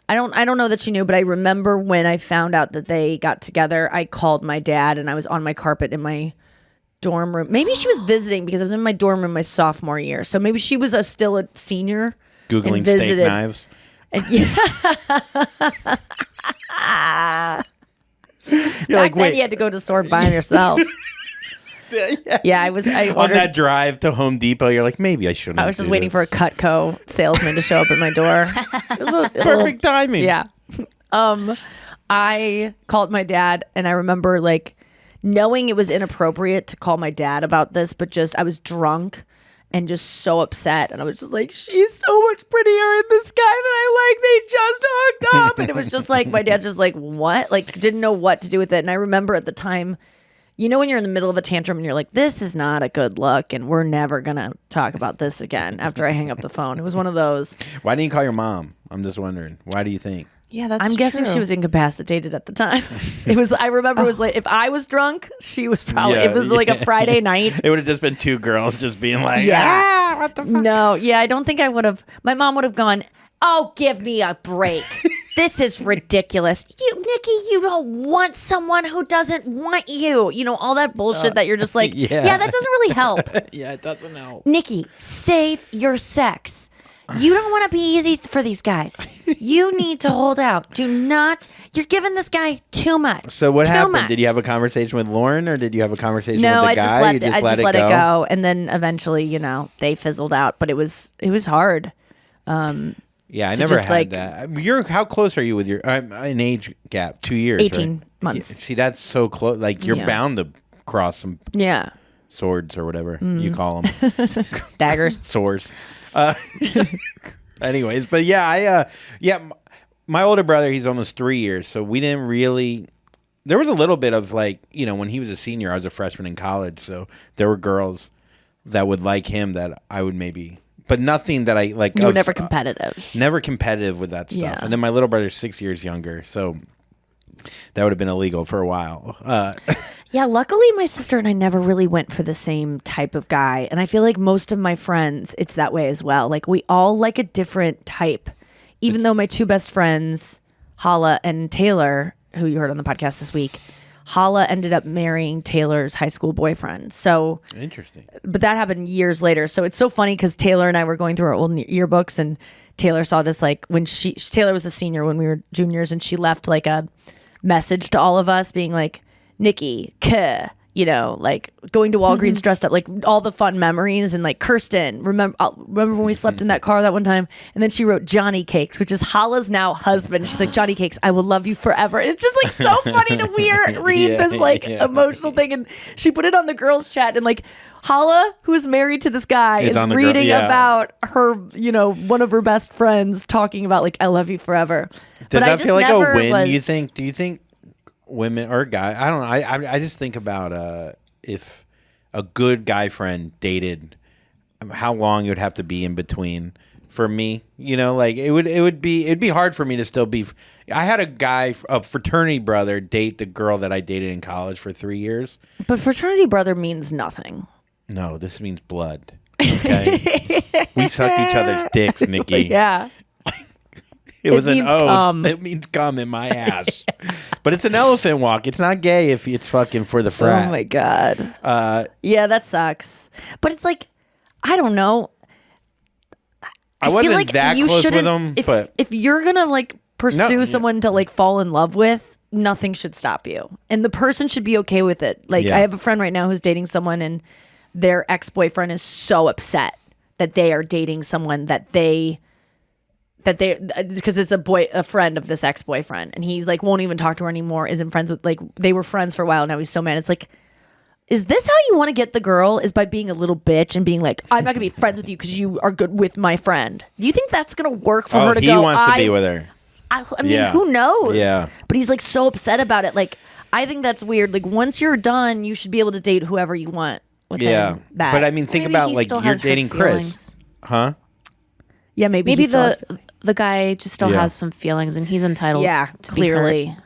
I don't know that she knew, but I remember when I found out that they got together, I called my dad, and I was on my carpet in my dorm room. Maybe she was visiting because I was in my dorm room my sophomore year, so maybe she was still a senior. Googling steak knives. And, yeah. You're like, wait. You had to go to the store and buy them yourself. Yeah, I ordered, on that drive to Home Depot. You're like, maybe I shouldn't. I was just waiting for a Cutco salesman to show up at my door. Perfect timing. Yeah. I called my dad, and I remember like knowing it was inappropriate to call my dad about this, but just I was drunk and just so upset, and I was just like, she's so much prettier than this guy that I like. They just hooked up, and it was just like my dad's just like, what? Like didn't know what to do with it. And I remember at the time, when you're in the middle of a tantrum and you're like, this is not a good look, and we're never gonna talk about this again after I hang up the phone. It was one of those. Why didn't you call your mom? I'm just wondering. Why do you think? Yeah, that's I'm guessing she was incapacitated at the time. I remember it was like, if I was drunk, she was probably, it was like a Friday night. It would have just been two girls just being like, what the fuck? No, yeah, I don't think I would have, my mom would have gone, oh, give me a break. This is ridiculous. Nikki, you don't want someone who doesn't want you. All that bullshit that you're just like, yeah, that doesn't really help. Yeah, it doesn't help. Nikki, save your sex. You don't want to be easy for these guys. You need to hold out. You're giving this guy too much. So what happened? Much. Did you have a conversation with Lauren, or did you have a conversation with the guy? I just let it go. And then eventually, they fizzled out, but it was hard. Yeah, I never had that. How close are you with your an age gap? 2 years, 18 right? months. Yeah, see, that's so close. Like you're bound to cross some swords or whatever you call them. Daggers. Swords. Anyways, but my older brother, he's almost 3 years, so we didn't really. There was a little bit of like, when he was a senior, I was a freshman in college, so there were girls that would like him that I would maybe. But nothing that I like. You were never competitive. Never competitive with that stuff. Yeah. And then my little brother's 6 years younger, so that would have been illegal for a while. Yeah, luckily my sister and I never really went for the same type of guy. And I feel like most of my friends, it's that way as well. Like we all like a different type. Even though my two best friends, Hala and Taylor, who you heard on the podcast this week, Hala ended up marrying Taylor's high school boyfriend. So interesting. But that happened years later. So it's so funny because Taylor and I were going through our old yearbooks, and Taylor saw this like when Taylor was a senior when we were juniors, and she left like a message to all of us being like, Nikki, like going to Walgreens dressed up, like all the fun memories, and like Kirsten, remember when we slept in that car that one time? And then she wrote Johnny Cakes, which is Hala's now husband. She's like, Johnny Cakes, I will love you forever. And it's just like so funny to read this like emotional thing. And she put it on the girls chat, and like Hala, who's married to this guy, is reading about her, one of her best friends talking about like, I love you forever. Does that feel like a win? Do you think women or guy? I don't know. I just think about if a good guy friend dated, how long it would have to be in between for me. Like it'd be hard for me to still be. I had a fraternity brother date the girl that I dated in college for 3 years. But fraternity brother means nothing. No, this means blood. Okay, we sucked each other's dicks, Nikki. Yeah. It was an oath. Cum. It means cum in my ass. But it's an elephant walk. It's not gay if it's fucking for the frat. Oh my God. Yeah, that sucks. But it's like, I don't know. I feel wasn't like that you close with shouldn't. him, but If you're gonna like pursue No, someone to like fall in love with, nothing should stop you, and the person should be okay with it. Like Yeah. I have a friend right now who's dating someone, and their ex-boyfriend is so upset that they are dating someone that they because it's a friend of this ex-boyfriend, and he like won't even talk to her anymore, isn't friends with, like, they were friends for a while, now he's so mad. It's like, is this how you want to get the girl, is by being a little bitch and being like, I'm not gonna be friends with you because you are good with my friend? Do you think that's gonna work for her to he go, wants to be with her. I mean, Yeah. who knows? Yeah. But he's like so upset about it. Like, I think that's weird. Like, once you're done, you should be able to date whoever you want within Yeah, that. but I mean, think Maybe about he like still you're has hurt dating Chris, feelings. huh? yeah, maybe Maybe he still has- the guy just still Yeah. has some feelings, and he's entitled. yeah, to be hurt. clearly.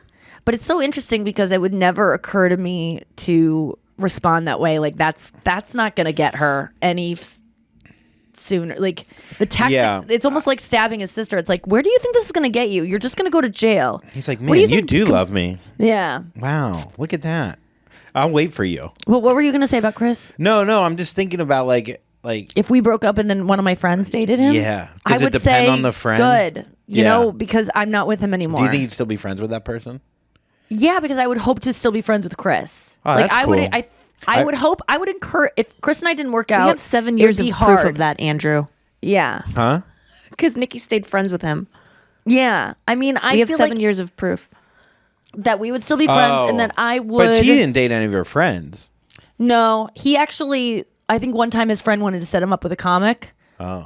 But it's so interesting because it would never occur to me to respond that way. Like, that's not gonna get her any sooner. Like, the tactic, Yeah. it's almost like stabbing his sister. It's like, where do you think this is gonna get you? You're just gonna go to jail. He's like, What man, do you think- do love me. Yeah. Wow, look at that. I'll wait for you. Well, what were you gonna say about Chris? No, I'm just thinking about like If we broke up and then one of my friends dated him, Yeah. I Does it would depend say on the friend? good, you Yeah. know, because I'm not with him anymore. do you think you'd still be friends with that person? Yeah, because I would hope to still be friends with Chris. Oh, like that's I would, cool. I would hope, I would encourage, if Chris and I didn't work out. We have 7 it years would of be proof hard. of that, Andrew, Yeah, Huh? because Nikki stayed friends with him. yeah. I mean, I We have feel 7 like years of proof. that we would still be friends, and that I would. But she didn't date any of her friends. No, he actually. I think one time his friend wanted to set him up with a comic,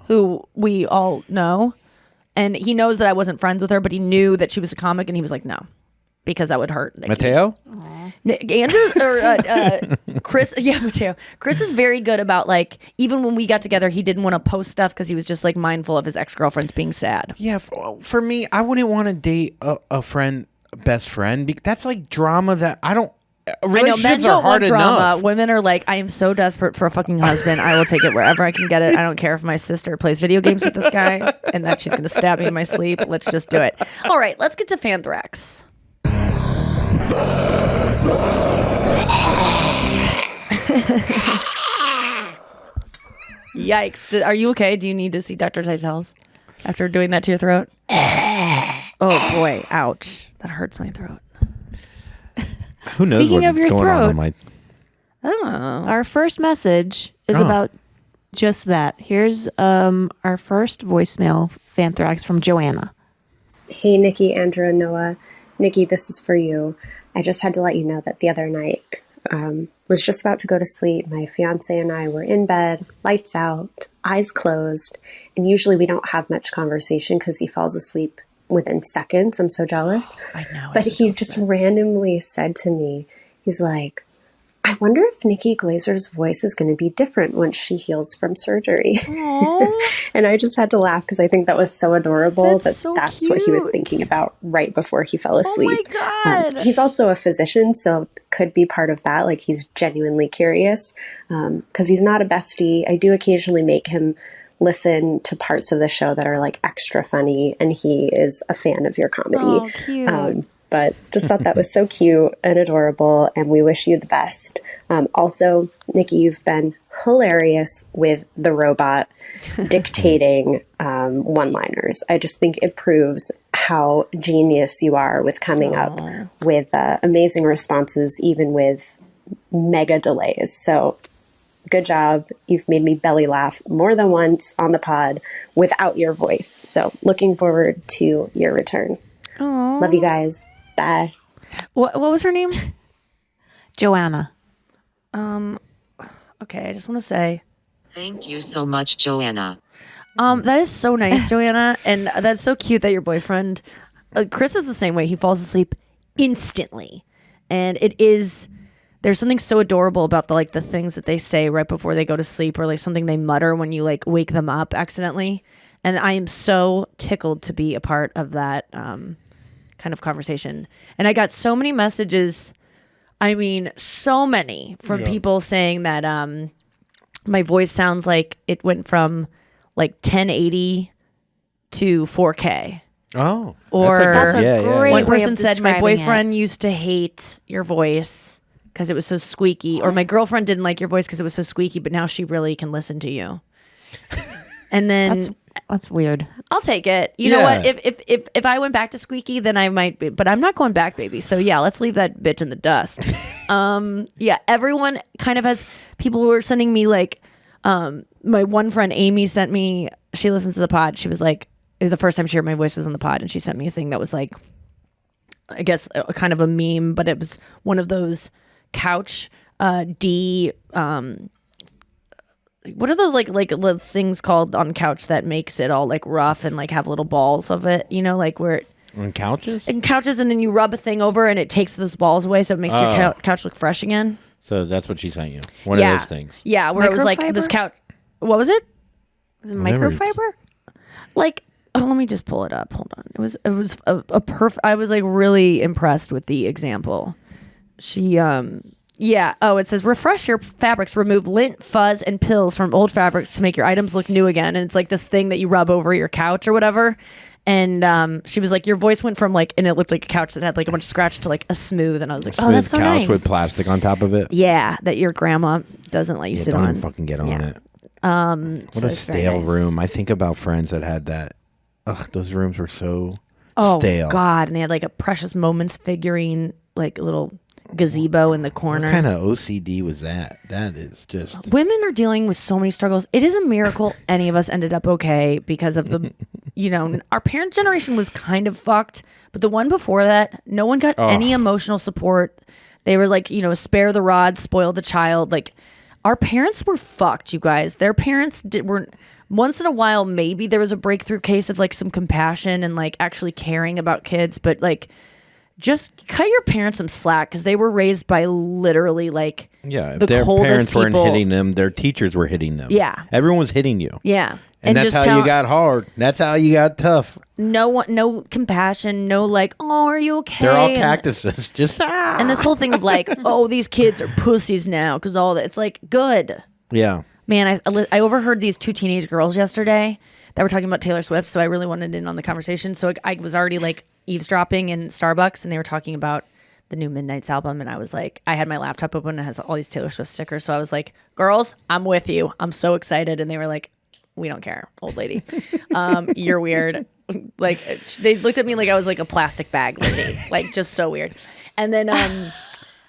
who we all know, and he knows that I wasn't friends with her, but he knew that she was a comic, and he was like, no, because that would hurt Nikki. Mateo? Andrew or Chris, yeah, Mateo. Chris is very good about, like, even when we got together, he didn't want to post stuff because he was just like mindful of his ex-girlfriends being sad. Yeah, for me, I wouldn't want to date a friend, best friend. That's like drama that I don't. I know, Relationships men are don't hard want drama. enough. Women are like, I am so desperate for a fucking husband. I will take it wherever I can get it. I don't care if my sister plays video games with this guy and that she's going to stab me in my sleep. Let's just do it. All right, let's get to Fanthrax. Yikes. Are you okay? Do you need to see Dr. Titels after doing that to your throat? Oh, boy. Ouch. That hurts my throat. Who knows Speaking of what's your going throat. on my... Our first message is about just that. Here's our first voicemail, Fanthrax, from Joanna. Hey, Nikki, Andrew, and Noah. Nikki, this is for you. I just had to let you know that the other night, was just about to go to sleep. My fiance and I were in bed, lights out, eyes closed. And usually we don't have much conversation because he falls asleep within seconds. I'm so jealous. I know. But he just randomly said to me, he's like, I wonder if Nikki Glaser's voice is going to be different once she heals from surgery. And I just had to laugh because I think that was so adorable. That's so That's what he was cute. thinking about right before he fell asleep. Oh my God. He's also a physician, so could be part of that. Like, he's genuinely curious because he's not a bestie. I do occasionally make him listen to parts of the show that are like extra funny, and he is a fan of your comedy. Oh, cute. But just thought that was so cute and adorable, and we wish you the best. Also, Nikki, you've been hilarious with the robot dictating one-liners. I just think it proves how genius you are with coming up with amazing responses, even with mega delays. So good job. You've made me belly laugh more than once on the pod without your voice. So looking forward to your return. Love you guys. Bye. What was her name? Joanna. Okay, I just want to say, Thank you so much, Joanna. that is so nice, Joanna, and that's so cute that your boyfriend, Chris, is the same way. He falls asleep instantly, and there's something so adorable about the things that they say right before they go to sleep, or like something they mutter when you like wake them up accidentally. And I am so tickled to be a part of that kind of conversation. And I got so many messages. I mean, so many from people saying that my voice sounds like it went from like 1080 to 4K. Oh. Or That's a great one way person of said, my describing boyfriend used to hate your voice because it was so squeaky. Or my girlfriend didn't like your voice because it was so squeaky, but now she really can listen to you. And then That's weird. I'll take it. You know what? Yeah. If I went back to squeaky, then I might be, but I'm not going back, baby. So yeah, let's leave that bitch in the dust. Yeah, everyone kind of has, people were sending me like, my one friend Amy sent me, she listens to the pod. She was like, it was the first time she heard my voice was on the pod, and she sent me a thing that was like, I guess kind of a meme, but it was one of those couch what are those like little things called on couch that makes it all like rough and like have little balls of it, you know, like where On couches? and couches, and then you rub a thing over and it takes those balls away, so it makes your couch look fresh again. So that's what she sent you. One of those things. Yeah, where it was like this Microfiber? couch. What was it? Is it Whatever it is. microfiber? Like, oh, let me just pull it up. Hold on. It was a perfect. I was like really impressed with the example. She yeah. Oh, it says refresh your fabrics, remove lint, fuzz, and pills from old fabrics to make your items look new again. And it's like this thing that you rub over your couch or whatever. And she was like, your voice went from like, and it looked like a couch that had like a bunch of scratch to like a smooth. And I was like, oh, that's so couch nice. with plastic on top of it. Yeah, that your grandma doesn't let you Yeah, sit don't on. even fucking get on Yeah. it. What So a it's very stale nice. room. I think about friends that had that. Ugh, those rooms were so Oh stale. God! And they had like a Precious Moments figurine, like a little gazebo in the What corner. kind of OCD was that? That is just. Women are dealing with so many struggles. It is a miracle any of us ended up okay because of the, you know, our parent generation was kind of fucked, but the one before that, no one got any emotional support. They were like, you know, spare the rod, spoil the child. Like, our parents were fucked, you guys. Their parents weren't. Once in a while, maybe there was a breakthrough case of like some compassion and like actually caring about kids, but like, just cut your parents some slack because they were raised by literally like Yeah, if the their coldest parents weren't people. hitting them, their teachers were hitting them. Yeah. Everyone was hitting you. Yeah. And that's just how you got hard. That's how you got tough. no compassion, no like, oh, are you okay? They're all And- cactuses. Just And this whole thing of like, oh, these kids are pussies now because all that. It's like, good. yeah. Man, I overheard these two teenage girls yesterday that were talking about Taylor Swift, so I really wanted in on the conversation. So I was already like eavesdropping in Starbucks, and they were talking about the new Midnight's album, and I was like, I had my laptop open and it has all these Taylor Swift stickers, so I was like, girls, I'm with you. I'm so excited. And they were like, we don't care, old lady. You're weird. Like, they looked at me like I was like a plastic bag lady, like just so weird. And then,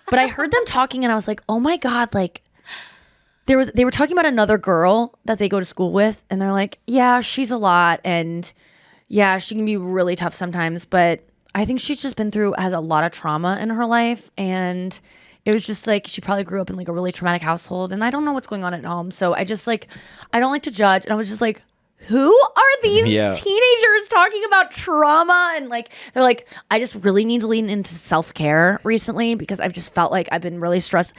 but I heard them talking, and I was like, oh my God, like, they were talking about another girl that they go to school with, and they're like, yeah, she's a lot, and yeah, she can be really tough sometimes, but I think she's just has a lot of trauma in her life, and it was just like she probably grew up in like a really traumatic household, and I don't know what's going on at home, so I just like, I don't like to judge, and I was just like, who are these teenagers talking about trauma? And like, they're like, I just really need to lean into self-care recently because I've just felt like I've been really stressed.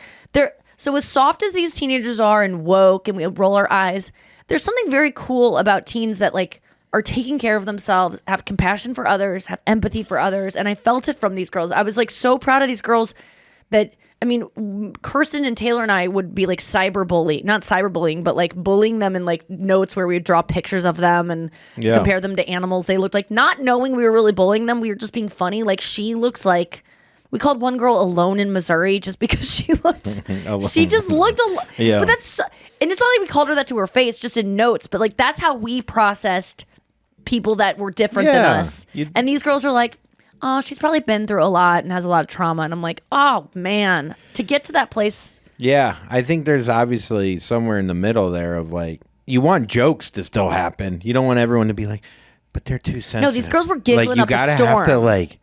So as soft as these teenagers are and woke and we roll our eyes, there's something very cool about teens that like are taking care of themselves, have compassion for others, have empathy for others. And I felt it from these girls. I was like so proud of these girls that, I mean, Kirsten and Taylor and I would be like not cyberbullying, but like bullying them in like notes where we would draw pictures of them and compare them to animals. They looked like, not knowing we were really bullying them, we were just being funny. Like, she looks like, we called one girl Alone in Missouri just because she looked, she just looked alone. Yeah. But that's, and it's not like we called her that to her face, just in notes, but like that's how we processed people that were different than us. And these girls are like, oh, she's probably been through a lot and has a lot of trauma. And I'm like, oh man, to get to that place. Yeah, I think there's obviously somewhere in the middle there of like, you want jokes to still happen. You don't want everyone to be like, but they're too sensitive. No, these girls were giggling like, you up a gotta storm. have to like,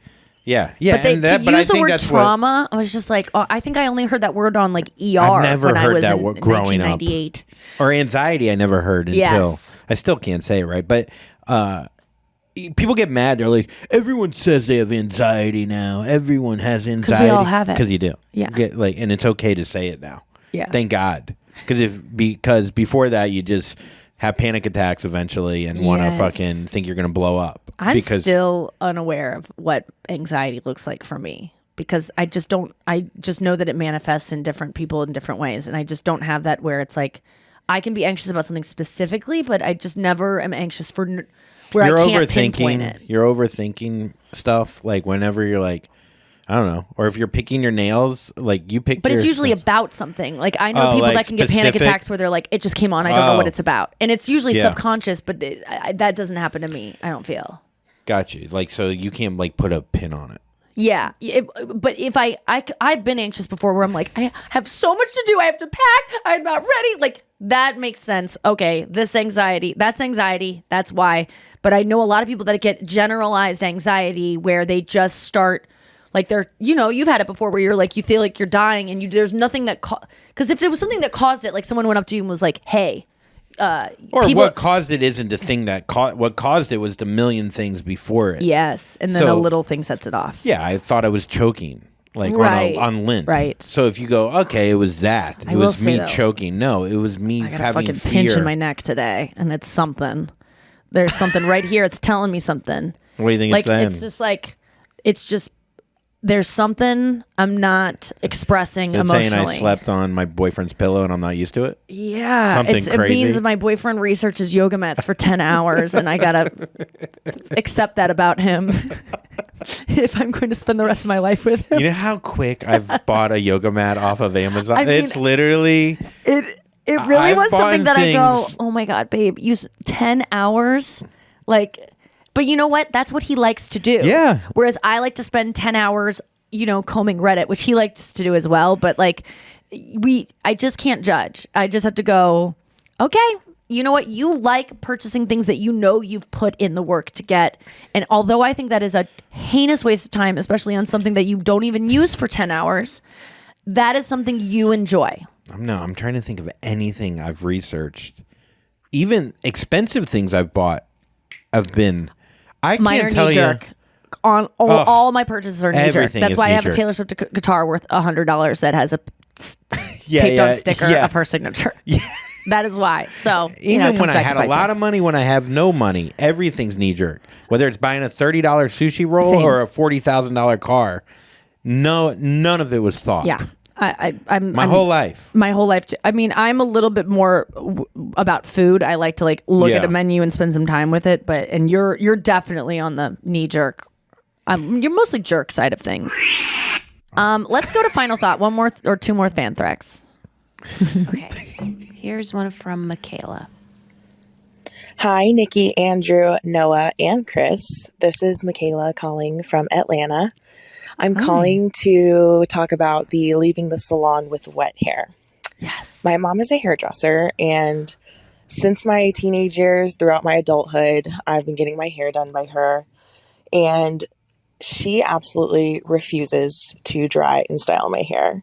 yeah. But and that, to but I use the think word that's trauma, I was just like, oh, I think I only heard that word on like ER I've never when I heard was that in word growing up. 1998. Or anxiety, I never heard until Yes. I still can't say it right. But people get mad. They're like, everyone says they have anxiety now. Everyone has anxiety. we all have it. Because you do. Yeah. And it's okay to say it now. Yeah. Thank God. Because before that, you just have panic attacks eventually and want to Yes. fucking think you're going to blow up. I'm still unaware of what anxiety looks like for me because I just know that it manifests in different people in different ways. And I just don't have that where it's like, I can be anxious about something specifically, but I just never am anxious for where I can't pinpoint it. You're overthinking stuff. Like whenever you're like, I don't know. Or if you're picking your nails, like you pick. But it's usually about something. Like I know people like that can get panic specific? attacks where they're like, it just came on. I don't know what it's about, and it's usually Yeah. subconscious. But that doesn't happen to me. I don't feel. Got you. Like so, you can't like put a pin on it. Yeah, but if I've been anxious before where I'm like, I have so much to do. I have to pack. I'm not ready. Like that makes sense. Okay, that's anxiety. That's why. But I know a lot of people that get generalized anxiety where they just start like they're, you've had it before where you're like, you feel like you're dying and there's nothing that, because if there was something that caused it, like someone went up to you and was like, hey, what caused it isn't the thing that what caused it was the million things before it. Yes, and then a little thing sets it off. Yeah, I thought I was choking, like on lint. Right. So if you go, okay, it was that. It was me though, choking. No, it was me I got having a fucking fear. pinch in my neck today, and it's something. There's something right here. It's telling me something. What do you think Like it's saying? it's just like, it's just. There's something I'm not expressing Is it emotionally. saying I slept on my boyfriend's pillow and I'm not used to it? Yeah, Something it crazy? means my boyfriend researches yoga mats for 10 hours, and I gotta accept that about him if I'm going to spend the rest of my life with him. You know how quick I've bought a yoga mat off of Amazon? I mean, it's literally... It really I've was something bought that I go, things- oh my god, babe, use 10 hours, like. But you know what? That's what he likes to do. Yeah. Whereas I like to spend 10 hours, combing Reddit, which he likes to do as well. But like, I just can't judge. I just have to go, okay, you know what? You like purchasing things that you've put in the work to get. And although I think that is a heinous waste of time, especially on something that you don't even use for 10 hours, that is something you enjoy. I'm trying to think of anything I've researched. Even expensive things I've bought have been... I Mine can't are tell knee you. jerk. All my purchases are knee jerk. Everything That's is why I have a knee-jerk. Taylor Swift guitar worth $100 that has a Yeah, taped yeah, on sticker yeah. of her signature. That is why. So Even when I had a lot of money, when I have no money, everything's knee jerk. Whether it's buying a $30 sushi roll Same. or a $40,000 car, none of it was thought. Yeah. I'm My whole life. My whole life. I mean, I'm a little bit more about food. I like to like look at Yeah. a menu and spend some time with it. And you're definitely on the knee jerk. You're mostly jerk side of things. Let's go to final thought. One more or two more Fanthrax. Okay. Here's one from Mikaila. Hi, Nikki, Andrew, Noah, and Chris. This is Mikaila calling from Atlanta. I'm calling to talk about the leaving the salon with wet hair. Yes. My mom is a hairdresser, and since my teenage years, throughout my adulthood, I've been getting my hair done by her. And she absolutely refuses to dry and style my hair.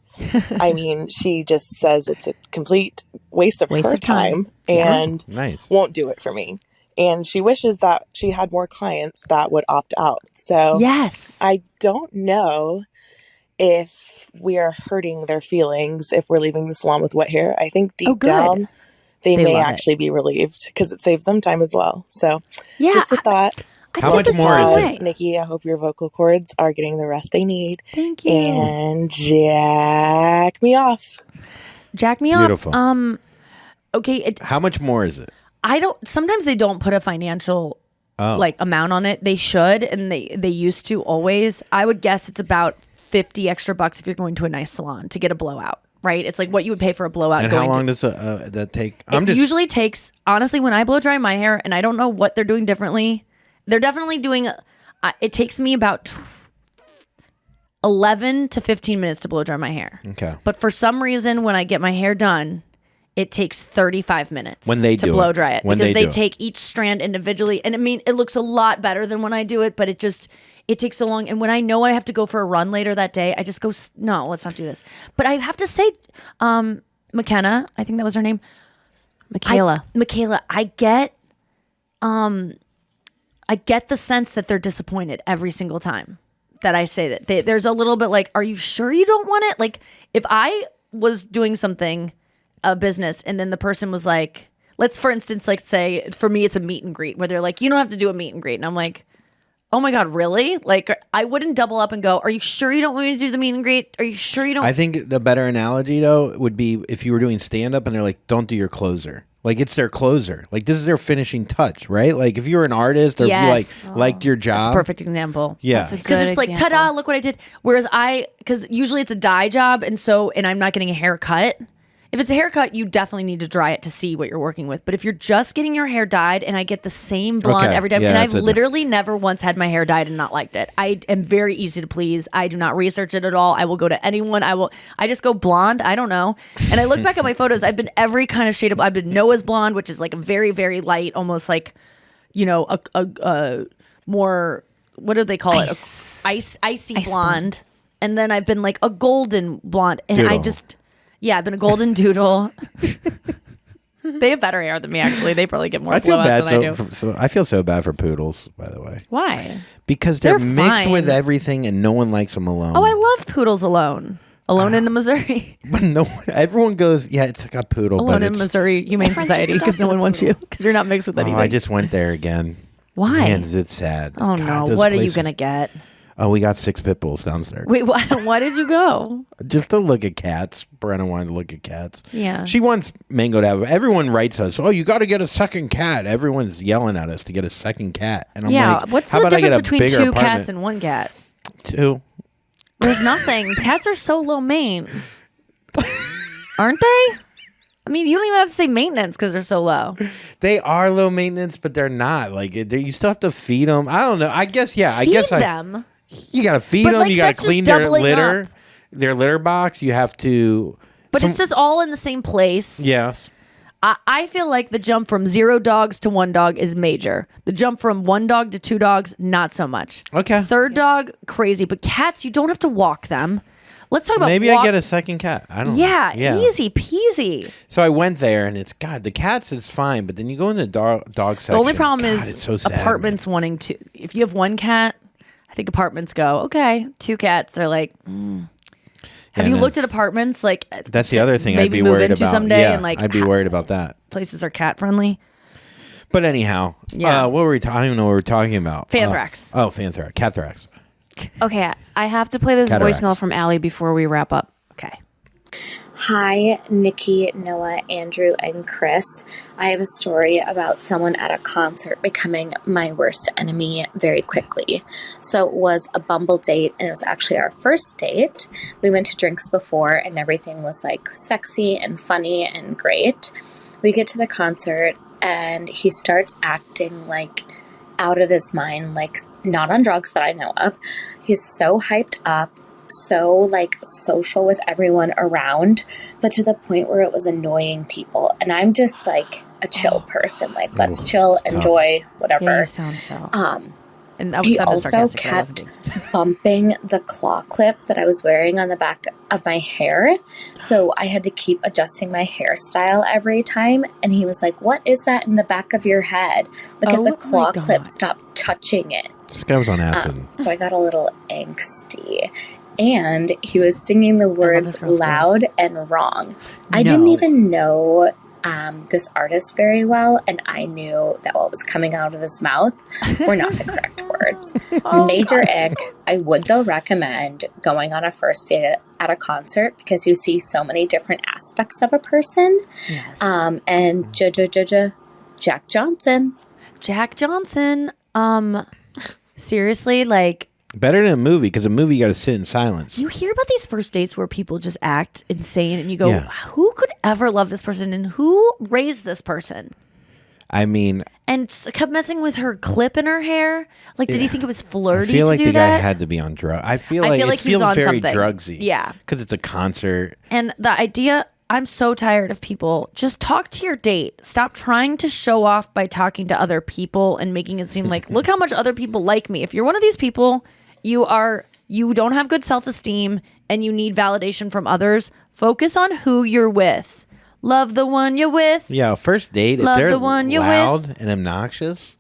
I mean, she just says it's a complete waste of her time and Nice. won't do it for me. And she wishes that she had more clients that would opt out. So Yes. I don't know if we are hurting their feelings if we're leaving the salon with wet hair. I think deep good. down they may love it. actually be relieved because it saves them time as well. So Yeah. just a thought. I How feel much the more same is it? way. Nikki, I hope your vocal cords are getting the rest they need. Thank you. And jack me off. Jack me Beautiful. off. Okay. How much more is it? Sometimes they don't put a financial like amount on it. They should, and they used to always. I would guess it's about $50 extra if you're going to a nice salon to get a blowout. Right? It's like what you would pay for a blowout. And how long does that take? It usually takes, honestly, when I blow dry my hair, and I don't know what they're doing differently. They're definitely doing. It takes me about 11 to 15 minutes to blow dry my hair. Okay. But for some reason, when I get my hair done, it takes 35 minutes When they to do blow it. dry it When because they they do it. take each strand individually. And I mean, it looks a lot better than when I do it, but it takes so long. And when I know I have to go for a run later that day, I just go, no, let's not do this. But I have to say, McKenna, I think that was her name. Mikaila. I get the sense that they're disappointed every single time that I say that. There's a little bit like, are you sure you don't want it? Like, if I was doing something, a business, and then the person was like, let's, for instance, like say, for me, it's a meet and greet where they're like, you don't have to do a meet and greet. And I'm like, oh my God, really? Like, I wouldn't double up and go, are you sure you don't want me to do the meet and greet? Are you sure you don't? I think the better analogy though would be if you were doing stand up and they're like, don't do your closer. Like it's their closer. Like this is their finishing touch, right? Like if you're an artist or Yes. if you liked your job. That's a perfect example. Yeah. That's a Because good it's like, example. ta-da, look what I did. Whereas because usually it's a dye job, and I'm not getting a haircut. If it's a haircut, you definitely need to dry it to see what you're working with. But if you're just getting your hair dyed, and I get the same blonde Okay. every time, Yeah, and I've that's a- literally never once had my hair dyed and not liked it. I am very easy to please. I do not research it at all. I will go to anyone. I just go blonde. I don't know. And I look back at my photos. I've been every kind of shade of. I've been Noah's blonde, which is like a very, very light, almost like, a more, what do they call it? Icy blonde. And then I've been like a golden blonde, and Doodle. I've been a golden doodle. They have better hair than me, actually. They probably get more I feel blowouts bad. than I do. I feel so bad for poodles, by the way, Why? because they're They're mixed with fine. everything, and no one likes them alone. Oh, I love poodles alone. Alone in the Missouri. But no one. Everyone goes, yeah, it's like a poodle, Alone but in it's. Missouri Humane Society, because no one wants you, because you're not mixed with Oh, anything. I just went there again. Why? Man, is it sad? Oh, God, no. those What are you places- going to get? Oh, we got 6 pit bulls downstairs. Wait, why did you go? Just to look at cats. Brenna wanted to look at cats. Yeah. She wants Mango to have. Everyone writes us. Oh, you got to get a second cat. Everyone's yelling at us to get a second cat. And I'm like, what's how the about I get difference a between bigger two apartment? cats and one cat? 2. There's nothing. Cats are so low main. Aren't they? I mean, you don't even have to say maintenance because they're so low. They are low maintenance, but they're not. Like you still have to feed them. I don't know. I guess yeah. I Feed guess them. you got to feed But, them. like, You got that's to just clean their doubling litter. up. Their litter box. You have to. But it's just all in the same place. Yes. I feel like the jump from 0 dogs to 1 dog is major. The jump from 1 dog to 2 dogs, not so much. Okay. 3rd dog, crazy. But cats, you don't have to walk them. Let's talk about Maybe I get a second cat. I don't know. Yeah, easy peasy. So I went there, and it's God. The cats is fine, but then you go in the dog section. The only problem God, is it's so sad, apartments wanting to. If you have 1 cat, I think apartments go, okay, 2 cats. They're like, Have you no. looked at apartments? Like That's the other thing I'd maybe be move worried into about. someday, Yeah, and like I'd be worried about that. places are cat friendly. But anyhow, Yeah. what were we? I don't even know what we were talking about. Fanthrax. Fanthrax, Cathrax. Okay, I have to play this Cataracts. voicemail from Allie before we wrap up. Okay. Hi, Nikki, Noah, Andrew, and Chris. I have a story about someone at a concert becoming my worst enemy very quickly. So it was a Bumble date, and it was actually our first date. We went to drinks before, and everything was like sexy and funny and great. We get to the concert, and he starts acting like out of his mind, like not on drugs that I know of. He's so hyped up, so like social with everyone around, but to the point where it was annoying people. And I'm just like a chill person, like let's chill, enjoy, whatever. Yeah, you sound so. And He sounded also sarcastic, but I wasn't kept being- bumping the claw clip that I was wearing on the back of my hair. So I had to keep adjusting my hairstyle every time. And he was like, "What is that in the back of your head?" Because Oh the my claw God. clip stopped touching it. This guy was on acid. So I got a little angsty. And he was singing the words this girl's loud voice. and wrong. I didn't even know this artist very well, and I knew that what was coming out of his mouth were not the correct words. Major ick. I would, though, recommend going on a first date at a concert because you see so many different aspects of a person. Yes. And Jack Johnson. Jack Johnson. Seriously, like Better than a movie, because a movie you got to sit in silence. you hear about these first dates where people just act insane, and you go, Yeah. "Who could ever love this person? And who raised this person?" I mean, And just kept messing with her clip in her hair. Like, did he think it was I flirty feel like to do the that? guy had to be on drugs. I feel I like feel it like he's feels on very something. drugsy. Yeah. because it's a concert. And the idea, I'm so tired of people. Just talk to your date. Stop trying to show off by talking to other people and making it seem like, look how much other people like me. If you're one of these people, you don't have good self-esteem and you need validation from others. Focus on who you're with. Love the one you're with. Yeah, first date. If Love they're the one you're loud with. and obnoxious,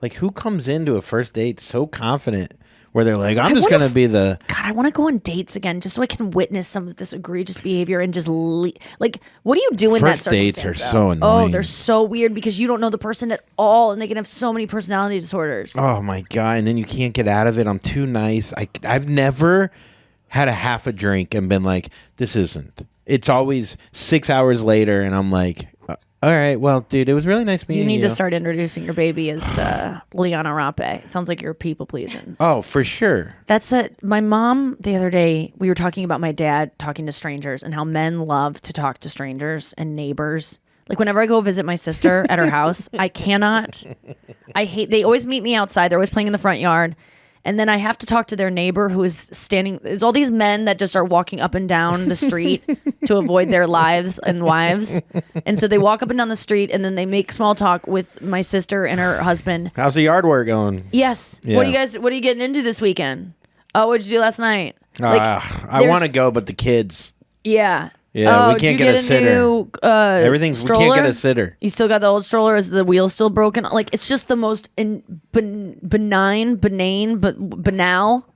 like who comes into a first date so confident where they're like, I'm just wanna gonna be the. God, I want to go on dates again just so I can witness some of this egregious behavior and just like, what do you do in First that dates circumstance? are so though? annoying. Oh, they're so weird because you don't know the person at all, and they can have so many personality disorders. Oh my god! And then you can't get out of it. I'm too nice. I've never had a half a drink and been like, this isn't. It's always 6 hours later, and I'm like, All right. Well, dude, it was really nice meeting you. You need to start introducing your baby as Liana Rape. It sounds like you're people pleasing. Oh, for sure. That's it. My mom, the other day, we were talking about my dad talking to strangers and how men love to talk to strangers and neighbors. Like whenever I go visit my sister at her house, I hate, they always meet me outside. They're always playing in the front yard. And then I have to talk to their neighbor who is standing. There's all these men that just are walking up and down the street to avoid their lives and wives. And so they walk up and down the street and then they make small talk with my sister and her husband. How's the yard work going? Yes. Yeah. What are you getting into this weekend? Oh, what'd you do last night? I want to go, but the kids. Yeah. Yeah, we can't get a sitter. New, Everything's stroller? We can't get a sitter. You still got the old stroller? Is the wheel still broken? Like it's just the most banal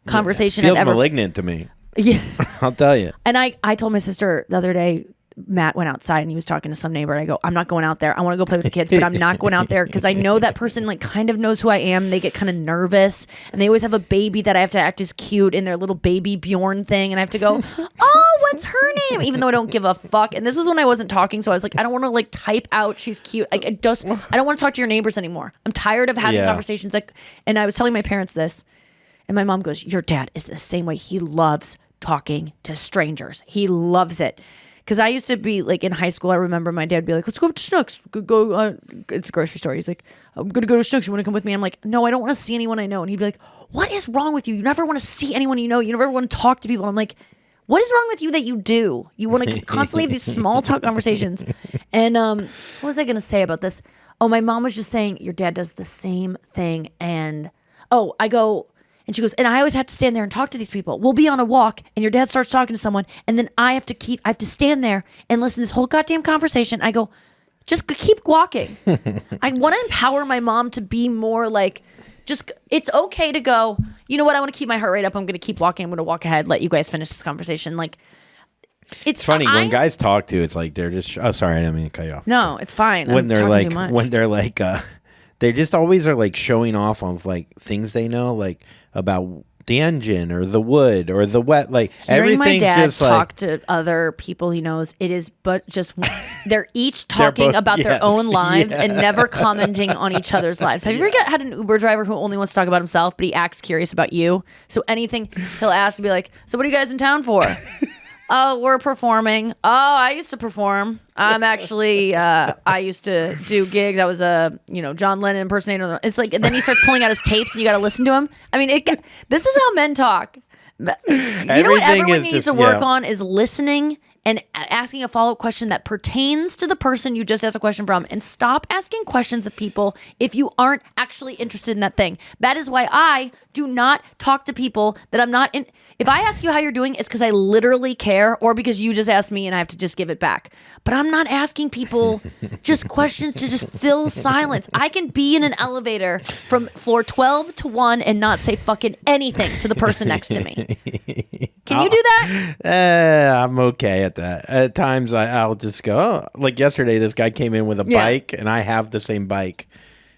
conversation Feels I've ever. malignant to me. Yeah, I'll tell you. And I told my sister the other day. Matt went outside and he was talking to some neighbor. I go, I'm not going out there. I want to go play with the kids, but I'm not going out there because I know that person like kind of knows who I am. They get kind of nervous and they always have a baby that I have to act as cute in their little baby Bjorn thing. And I have to go, oh, what's her name? Even though I don't give a fuck. And this is when I wasn't talking. So I was like, I don't want to like type out she's cute. Like I don't want to talk to your neighbors anymore. I'm tired of having conversations. Like, and I was telling my parents this and my mom goes, your dad is the same way. He loves talking to strangers. He loves it. Because I used to be like in high school, I remember my dad would be like, let's go to Schnucks. It's a grocery store. He's like, I'm going to go to Schnucks. You want to come with me? I'm like, no, I don't want to see anyone I know. And he'd be like, what is wrong with you? You never want to see anyone you know. You never want to talk to people. And I'm like, what is wrong with you that you do? You want to constantly have these small talk conversations. And what was I going to say about this? Oh, my mom was just saying, your dad does the same thing. And I go... And she goes, and I always have to stand there and talk to these people. We'll be on a walk and your dad starts talking to someone and then I have to stand there and listen to this whole goddamn conversation. I go, just keep walking. I want to empower my mom to be more like, it's okay to go, you know what? I want to keep my heart rate up. I'm going to keep walking. I'm going to walk ahead, let you guys finish this conversation. Like, it's funny when guys talk to, it's like, they're just, oh, sorry. I didn't mean to cut you off. No, it's fine. When they're like, they just always are like showing off on like things they know, like about the engine or the wood or the wet, like hearing everything's my dad just talk like, to other people he knows. It is, but just they're each talking about their own lives and never commenting on each other's lives. Have you ever had an Uber driver who only wants to talk about himself, but he acts curious about you? So anything he'll ask and be like, "So what are you guys in town for?" Oh, we're performing. Oh, I used to perform. I'm actually, I used to do gigs. I was a, John Lennon impersonator. It's like, and then he starts pulling out his tapes and you got to listen to him. I mean, this is how men talk. You know what everyone needs to work on is listening and asking a follow-up question that pertains to the person you just asked a question from, and stop asking questions of people if you aren't actually interested in that thing. That is why I do not talk to people that I'm not in. If I ask you how you're doing, it's because I literally care, or because you just asked me and I have to just give it back. But I'm not asking people just questions to just fill silence. I can be in an elevator from floor 12 to 1 and not say fucking anything to the person next to me. Can you do that? I'm okay at that. At times I'll just go, oh, like yesterday, this guy came in with a bike and I have the same bike.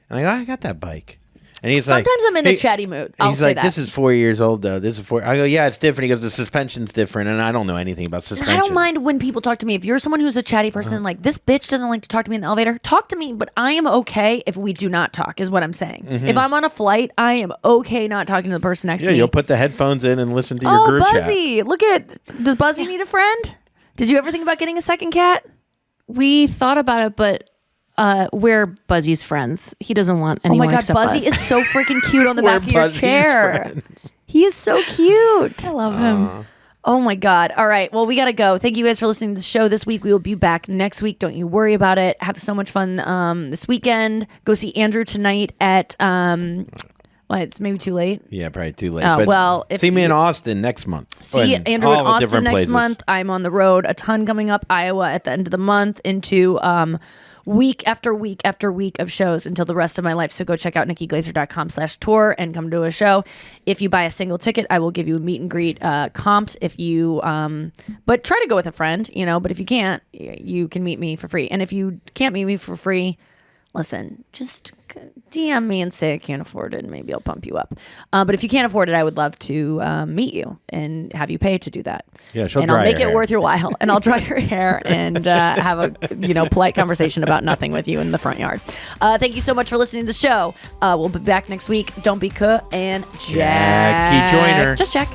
And I go, I got that bike. And he's sometimes I'm in a chatty mood. He's like, this is 4 years old though. This is 4. I go, yeah, it's different. He goes, the suspension's different, and I don't know anything about suspension. I don't mind when people talk to me. If you're someone who's a chatty person, like this bitch doesn't like to talk to me in the elevator, talk to me. But I am okay if we do not talk, is what I'm saying. Mm-hmm. If I'm on a flight, I am okay not talking to the person next to me. Yeah, you'll put the headphones in and listen to your group Buzzy. chat. Look at, does Buzzy need a friend? Did you ever think about getting a second cat? We thought about it, but we're Buzzy's friends. He doesn't want anyone. Oh my god, except Buzzy us. is so freaking cute on the back of your Buzzy's chair. friends. He is so cute. I love him. Oh my god. All right. Well, we got to go. Thank you guys for listening to the show this week. We will be back next week. Don't you worry about it. Have so much fun this weekend. Go see Andrew tonight at it's maybe too late. Yeah, probably too late. Oh, but well, see me in Austin next month. See Andrew in Austin next month. I'm on the road a ton coming up. Iowa at the end of the month into week after week after week of shows until the rest of my life. So go check out nikkiglaser.com/tour and come to a show. If you buy a single ticket, I will give you a meet and greet comped. If you, but try to go with a friend, but if you can't, you can meet me for free. And if you can't meet me for free, listen, just DM me and say I can't afford it, and maybe I'll pump you up. But if you can't afford it, I would love to meet you and have you pay to do that. Yeah, she'll and dry I'll make your it hair. worth your while, and I'll dry your hair and have a polite conversation about nothing with you in the front yard. Thank you so much for listening to the show. We'll be back next week. Don't be cuh and Jackie Joyner. Just Jack.